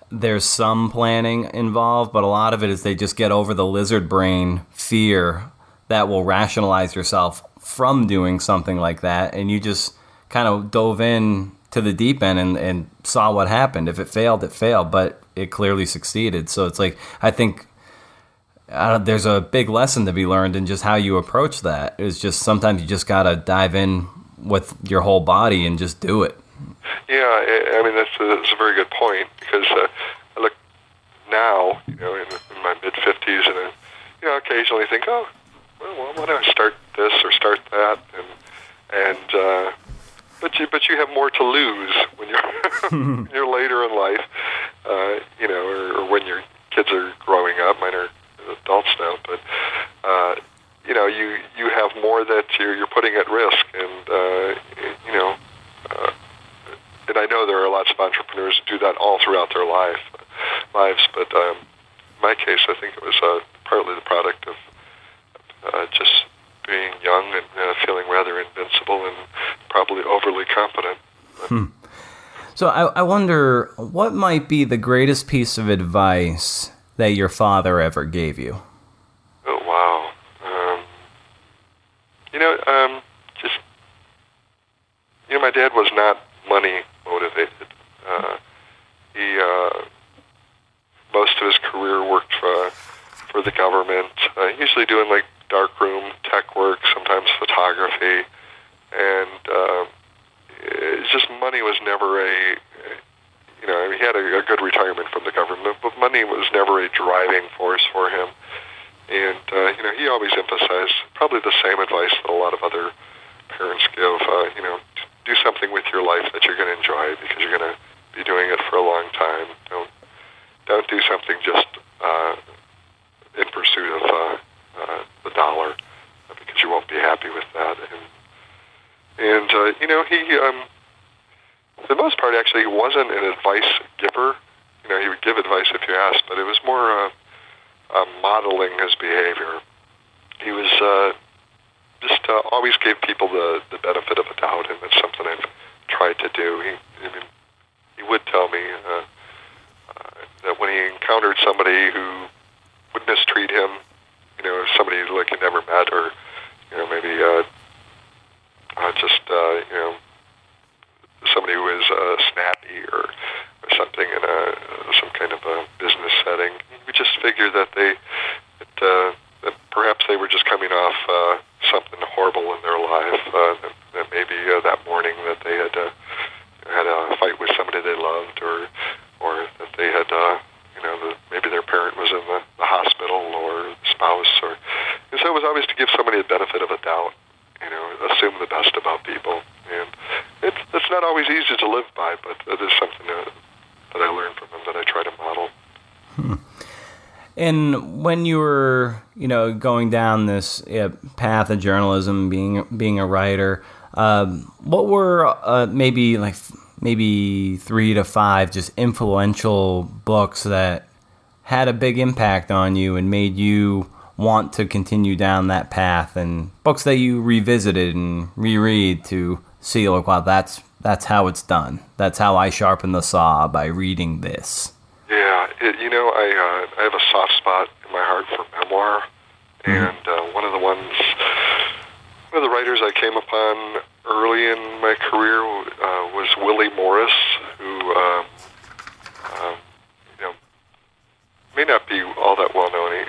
[SPEAKER 1] there's some planning involved, but a lot of it is they just get over the lizard brain fear that will rationalize yourself from doing something like that. And you just kind of dove in to the deep end and saw what happened. If it failed, it failed, but it clearly succeeded. So it's like, I think there's a big lesson to be learned in just how you approach that. It's just sometimes you just got to dive in with your whole body and just do it.
[SPEAKER 2] Yeah, I mean, that's a very good point, because I look now, in my mid-50s, and I, occasionally think, oh, well, why don't I start this or start that? But you have more to lose when you're when you're later in life, or when your kids are growing up. Mine are adults now, but you have more that you're putting at risk, and and I know there are lots of entrepreneurs who do that all throughout their lives, but in my case, I think it was partly the product of just being young and feeling rather invincible and probably overly confident.
[SPEAKER 1] So I wonder, what might be the greatest piece of advice that your father ever gave you?
[SPEAKER 2] Oh, wow. My dad was not money motivated. He most of his career worked for the government, usually doing like darkroom tech work, sometimes photography, and it's just money was never he had a good retirement from the government, but money was never a driving force for him. And he always emphasized probably the same advice that a lot of other parents give. Do something with your life that you're going to enjoy, because you're going to be doing it for a long time. Don't do something just in pursuit of the dollar, because you won't be happy with that. And he, for the most part, actually, he wasn't an advice giver. He would give advice if you asked, but it was more modeling his behavior. He was just always gave people the benefit of a doubt, and that's something I've tried to do. He would tell me that when he encountered somebody who would mistreat him, somebody like he never met, or maybe just somebody who was snappy or something in some kind of a business setting, we just figured that that perhaps they were just coming off something horrible in their life. That maybe that morning that they had a fight with somebody they loved, or that they had maybe their parent was in the hospital, or spouse, and so it was always to give somebody the benefit of a doubt. Assume the best about people, and it's not always easy to live by, but it is something that I learned from him that I try to model.
[SPEAKER 1] And when you were, going down this path of journalism, being a writer, what were maybe 3 to 5 just influential books that had a big impact on you and made you want to continue down that path, and books that you revisited and reread to see, like, wow, that's how it's done. That's how I sharpen the saw, by reading this.
[SPEAKER 2] Yeah, I have a soft spot in my heart for memoir, and one of the writers I came upon early in my career was Willie Morris, who may not be all that well known.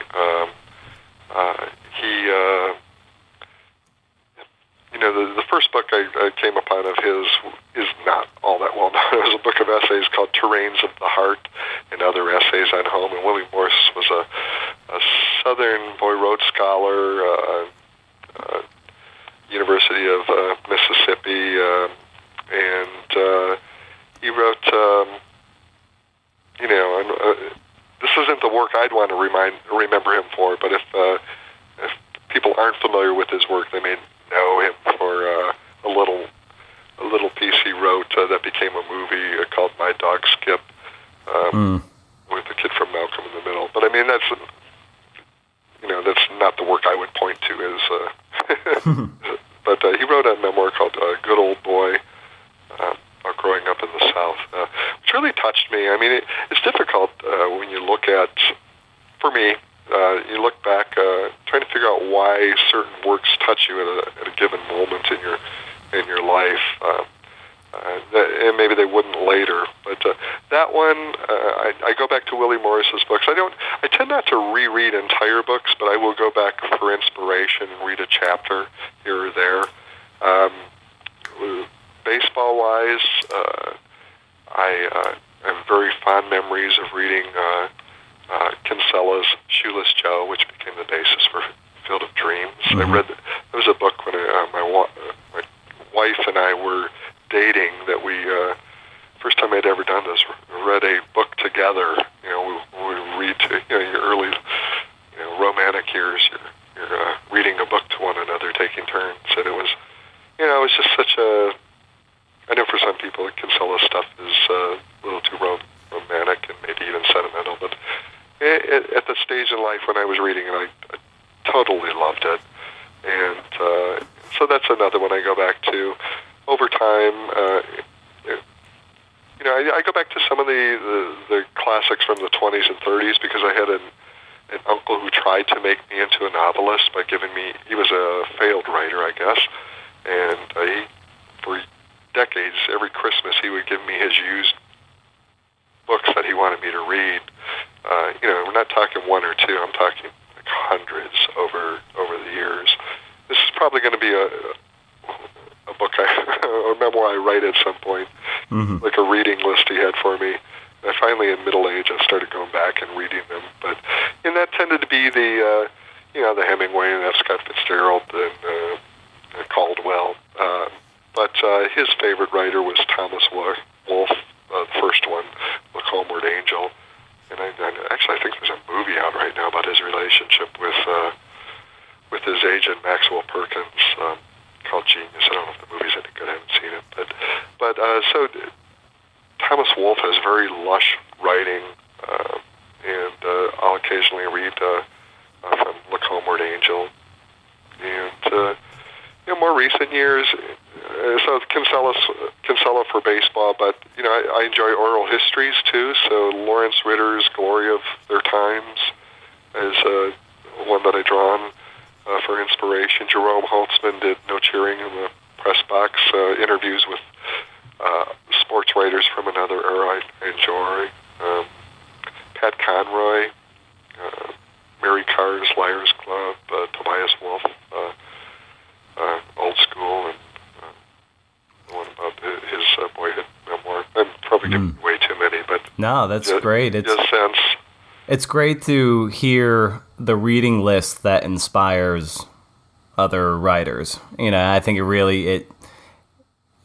[SPEAKER 2] The first book I came upon of his is not all that well known. It was a book of essays called Terrains of the Heart and Other Essays on Home. And Willie Morris was a Southern Boy Rhodes Scholar, University of Mississippi, and he wrote, this isn't the work I'd want to remember him for, but if people aren't familiar with his work, they may know him for a little piece he wrote that became a movie called My Dog Skip. mean, that's not the work I would point to as. But he wrote a memoir called "Good Old Boy," about growing up in the South, which really touched me. I mean, it's difficult when you look at, for me, you look back, trying to figure out why certain works touch you at a given moment in your life, and maybe they wouldn't later. But that one, I go back to Willie Morris's books. I tend not to reread entire books, but I will go back for inspiration and read a chapter here or there. Baseball-wise, I have very fond memories of reading Kinsella's Shoeless Joe, which became the basis for Field of Dreams. Mm-hmm. I read there was a book when my wife and I were dating that we first time I'd ever done this, read a book together. We read to your early romantic years. You're reading a book to one another, taking turns, and it was just such a. I know for some people, Kinsella's stuff is a little too romantic and maybe even sentimental, but at the stage in life when I was reading it, I totally loved it. And so that's another one I go back to. Over time, I go back to some of the classics from the 20s and 30s because I had an uncle who tried to make me into a novelist by he was a failed writer, I guess, and for decades, every Christmas, he would give me his used books that he wanted me to read. We're not talking one or two. I'm talking like hundreds over the years. This is probably going to be a book, a memoir I write at some point, mm-hmm. like a reading list he had for me. And finally, in middle age, I started going back and reading them. And that tended to be the Hemingway and F. Scott Fitzgerald and Caldwell. But his favorite writer was Thomas Wolfe, the first one, Look Homeward Angel. And I think there's a movie out right now about his relationship with his agent, Maxwell Perkins, called Genius. I don't know if the movie's any good. I haven't seen it. But so Thomas Wolfe has very lush writing, and I'll occasionally read from Look Homeward Angel. And more recent years, so Kinsella for baseball, but I enjoy oral histories too. So Lawrence Ritter's Glory of Their Times is one that I draw on for inspiration. Jerome Holtzman did No Cheering in the Press Box, interviews with sports writers from another era I enjoy. Pat Conroy, Mary Carr's Liars Club, Tobias Wolff, Old School, and one about his boyhood memoir. I'm probably giving way too many, but
[SPEAKER 1] no, that's great.
[SPEAKER 2] It's
[SPEAKER 1] great to hear the reading list that inspires other writers. I think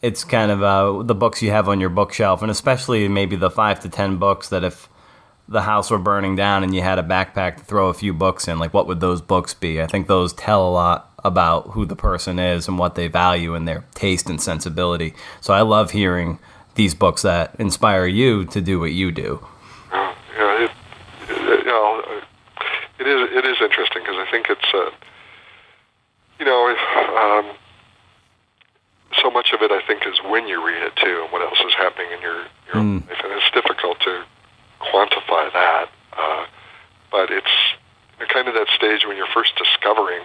[SPEAKER 1] it's kind of the books you have on your bookshelf, and especially maybe the 5 to 10 books that if the house were burning down and you had a backpack to throw a few books in, like what would those books be? I think those tell a lot about who the person is and what they value and their taste and sensibility. So I love hearing these books that inspire you to do what you do.
[SPEAKER 2] It is interesting because I think it's so much of it I think is when you read it too and what else is happening in your life, and it's difficult to quantify that, but it's kind of that stage when you're first discovering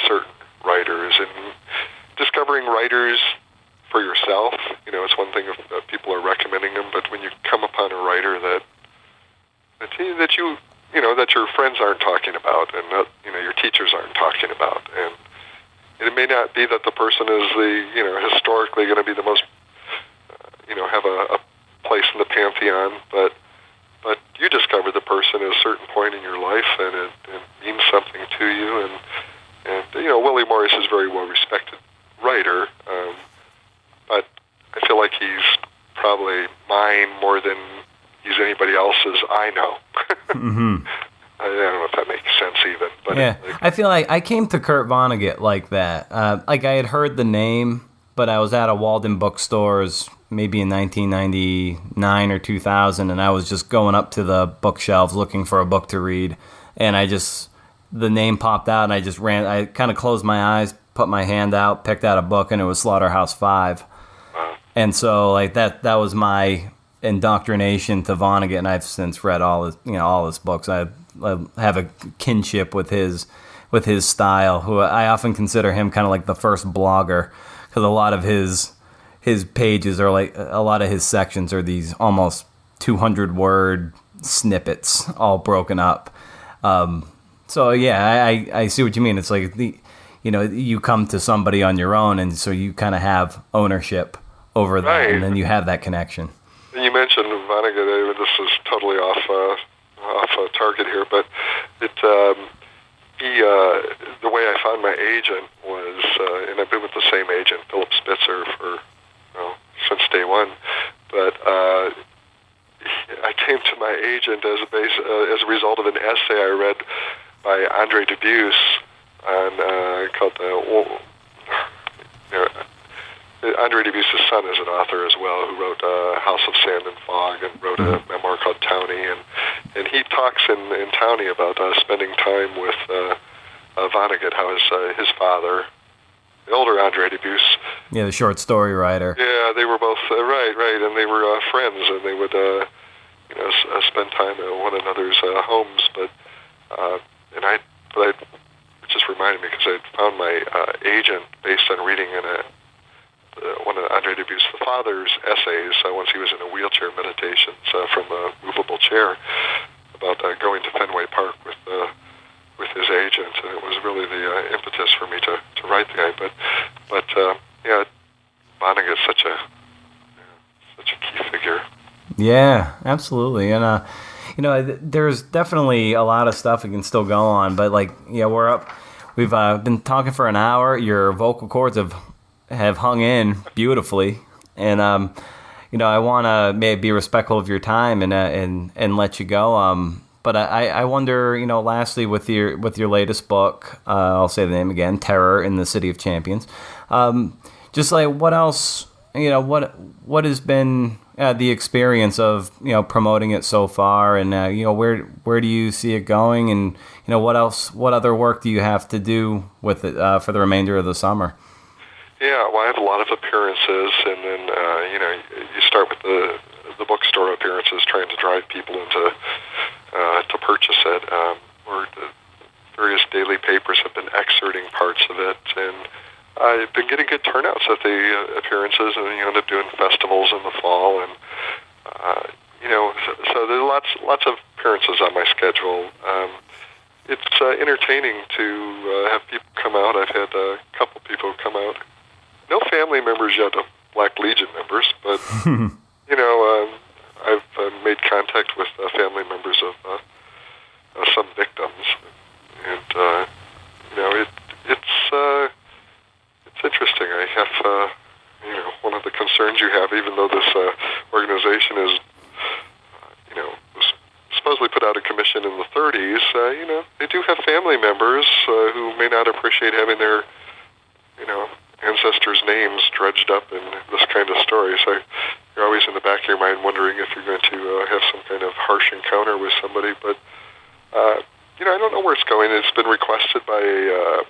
[SPEAKER 2] certain writers and discovering writers for yourself. It's one thing if people are recommending them, but when you come upon a writer that your friends aren't talking about and that your teachers aren't talking about, and it may not be that the person is historically going to be the most have a place in the pantheon, but you discover the person at a certain point in your life, and it means something to you. And Willie Morris is a very well-respected writer, but I feel like he's probably mine more than he's anybody else's I know. Mm-hmm. I don't know if that makes sense even. But
[SPEAKER 1] yeah, I feel like I came to Kurt Vonnegut like that. I had heard the name, but I was at a Walden Bookstores maybe in 1999 or 2000, and I was just going up to the bookshelves looking for a book to read, and the name popped out, and I just ran. I kind of closed my eyes, put my hand out, picked out a book, and it was Slaughterhouse-Five. And so like that was my indoctrination to Vonnegut, and I've since read all his books. I have a kinship with his style, who I often consider him kind of like the first blogger, because a lot of his pages are like, a lot of his sections are these almost 200 word snippets all broken up. So yeah, I see what you mean. It's like you come to somebody on your own, and so you kind of have ownership over that, right. And then you have that connection.
[SPEAKER 2] You mentioned Vonnegut. This is totally off target here, but the way I found my agent was, and I've been with the same agent, Philip Spitzer, for since day one. But I came to my agent as a result of an essay I read by Andre Dubusse called Andre Dubusse's son is an author as well, who wrote House of Sand and Fog and wrote a memoir called Townie, and he talks in Townie about spending time with Vonnegut, how his father, the older Andre Dubusse,
[SPEAKER 1] the short story writer. Yeah,
[SPEAKER 2] they were both right, and they were friends, and they would spend time at one another's homes. But it just reminded me, because I found my agent based on reading in one of Andre Dubusse, the father's essays, once he was in a wheelchair, meditations from a movable chair, about going to Fenway Park with his agent, and it was really the impetus for me to write the guy. But Vonnegut's such a key figure.
[SPEAKER 1] Yeah, absolutely, and there's definitely a lot of stuff we can still go on, but we're up. We've been talking for an hour. Your vocal cords have hung in beautifully, and I want to maybe be respectful of your time and let you go. But I wonder, lastly, with your latest book, I'll say the name again, Terror in the City of Champions. Just like, what else? What has been the experience of promoting it so far, and where do you see it going, and what else? What other work do you have to do with it for the remainder of the summer?
[SPEAKER 2] Yeah, well, I have a lot of appearances, and then you start with the bookstore appearances, trying to drive people into to purchase it. Or the various daily papers have been excerpting parts of it, and I've been getting good turnouts at the appearances, and you end up doing festivals in the fall, and so there's lots of appearances on my schedule. It's entertaining to have people come out. I've had a couple people come out. No family members yet of Black Legion members, but I've made contact with family members of some victims, and it's interesting. I have one of the concerns you have, even though this organization is was supposedly put out of commission in the 30s. They do have family members who may not appreciate having their ancestors' names dredged up in this kind of story. So you're always in the back of your mind wondering if you're going to have some kind of harsh encounter with somebody. But, I don't know where it's going. It's been requested by a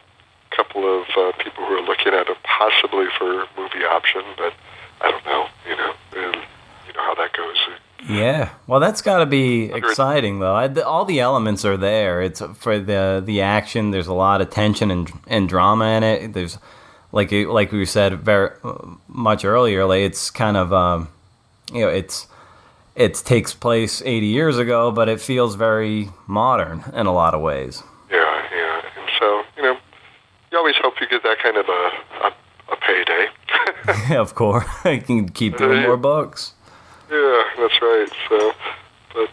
[SPEAKER 2] couple of people who are looking at it possibly for movie option, but I don't know, and you know how that goes.
[SPEAKER 1] Yeah, well, that's got to be exciting, though. All the elements are there. It's for the action. There's a lot of tension and drama in it. There's like we said very much earlier. It's kind of it takes place 80 years ago, but it feels very modern in a lot of ways.
[SPEAKER 2] Yeah, and so you always hope you get that kind of a payday.
[SPEAKER 1] Yeah, of course, I can keep doing more books.
[SPEAKER 2] Yeah, that's right. So, but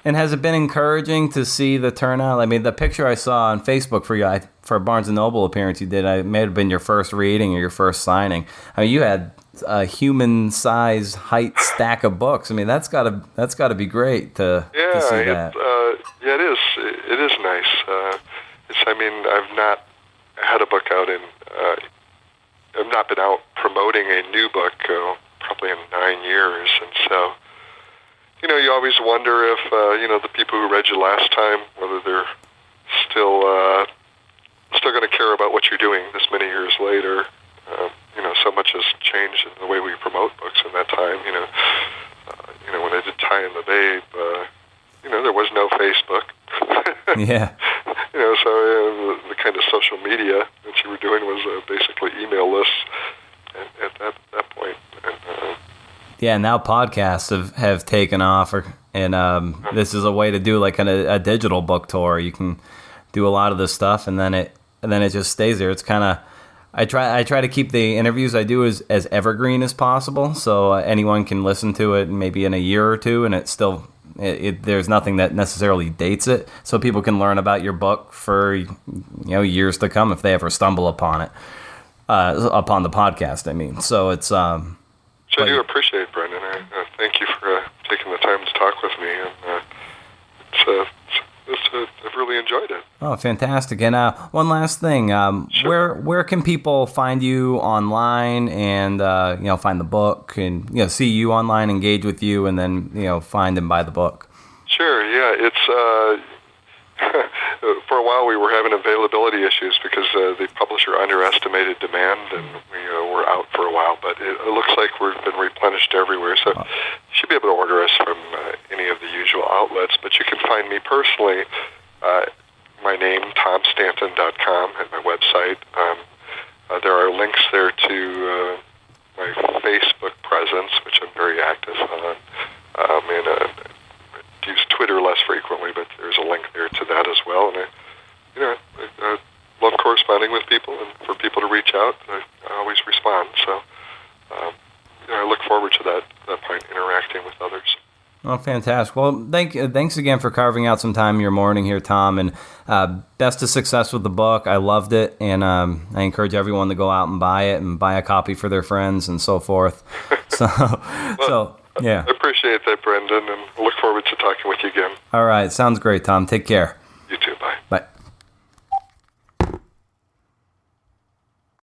[SPEAKER 1] and has it been encouraging to see the turnout? I mean, the picture I saw on Facebook for you for a Barnes & Noble appearance you did, it may have been your first reading or your first signing. I mean, you had a human-sized height stack of books. I mean, that's got to be great to see that.
[SPEAKER 2] Yeah, it is. It is nice. I've not had a book out in. I've not been out promoting a new book probably in 9 years. And so, you always wonder if, the people who read you last time, whether they're still going to care about what you're doing this many years later. So much has changed in the way we promote books in that time. When I did Ty and the Babe, there was no Facebook.
[SPEAKER 1] Yeah.
[SPEAKER 2] So the kind of social media that you were doing was basically email lists at that point. And,
[SPEAKER 1] yeah, now podcasts have taken off, and this is a way to do like a digital book tour. You can do a lot of this stuff, and then it just stays there. It's kind of I try to keep the interviews I do as evergreen as possible, so anyone can listen to it maybe in a year or two, and it's still there's nothing that necessarily dates it, so people can learn about your book for years to come if they ever stumble upon it, upon the podcast. I mean, so it's.
[SPEAKER 2] Which I do appreciate, Brendan. I thank you for taking the time to talk with me, and I've really enjoyed it.
[SPEAKER 1] Oh, fantastic! And one last thing,
[SPEAKER 2] Sure.
[SPEAKER 1] where can people find you online and find the book and see you online, engage with you, and then find and buy the book?
[SPEAKER 2] Sure. Yeah, it's. For a while, we were having availability issues because the publisher underestimated demand, and we were out for a while. But it looks like we've been replenished everywhere, so you should be able to order us from any of the usual outlets. But you can find me personally. My name, TomStanton.com, at my website. There are links there to my Facebook presence, which I'm very active on, and use Twitter less frequently, but there's a link there to that as well. And I love corresponding with people, and for people to reach out, I always respond. So I look forward to that point, interacting with others.
[SPEAKER 1] Oh, fantastic. Well, thanks again for carving out some time in your morning here, Tom, and best of success with the book. I loved it, and I encourage everyone to go out and buy it and buy a copy for their friends and so forth. Yeah.
[SPEAKER 2] I appreciate that, Brendan, and look forward to talking with you again.
[SPEAKER 1] All right. Sounds great, Tom. Take care.
[SPEAKER 2] You too. Bye.
[SPEAKER 1] Bye.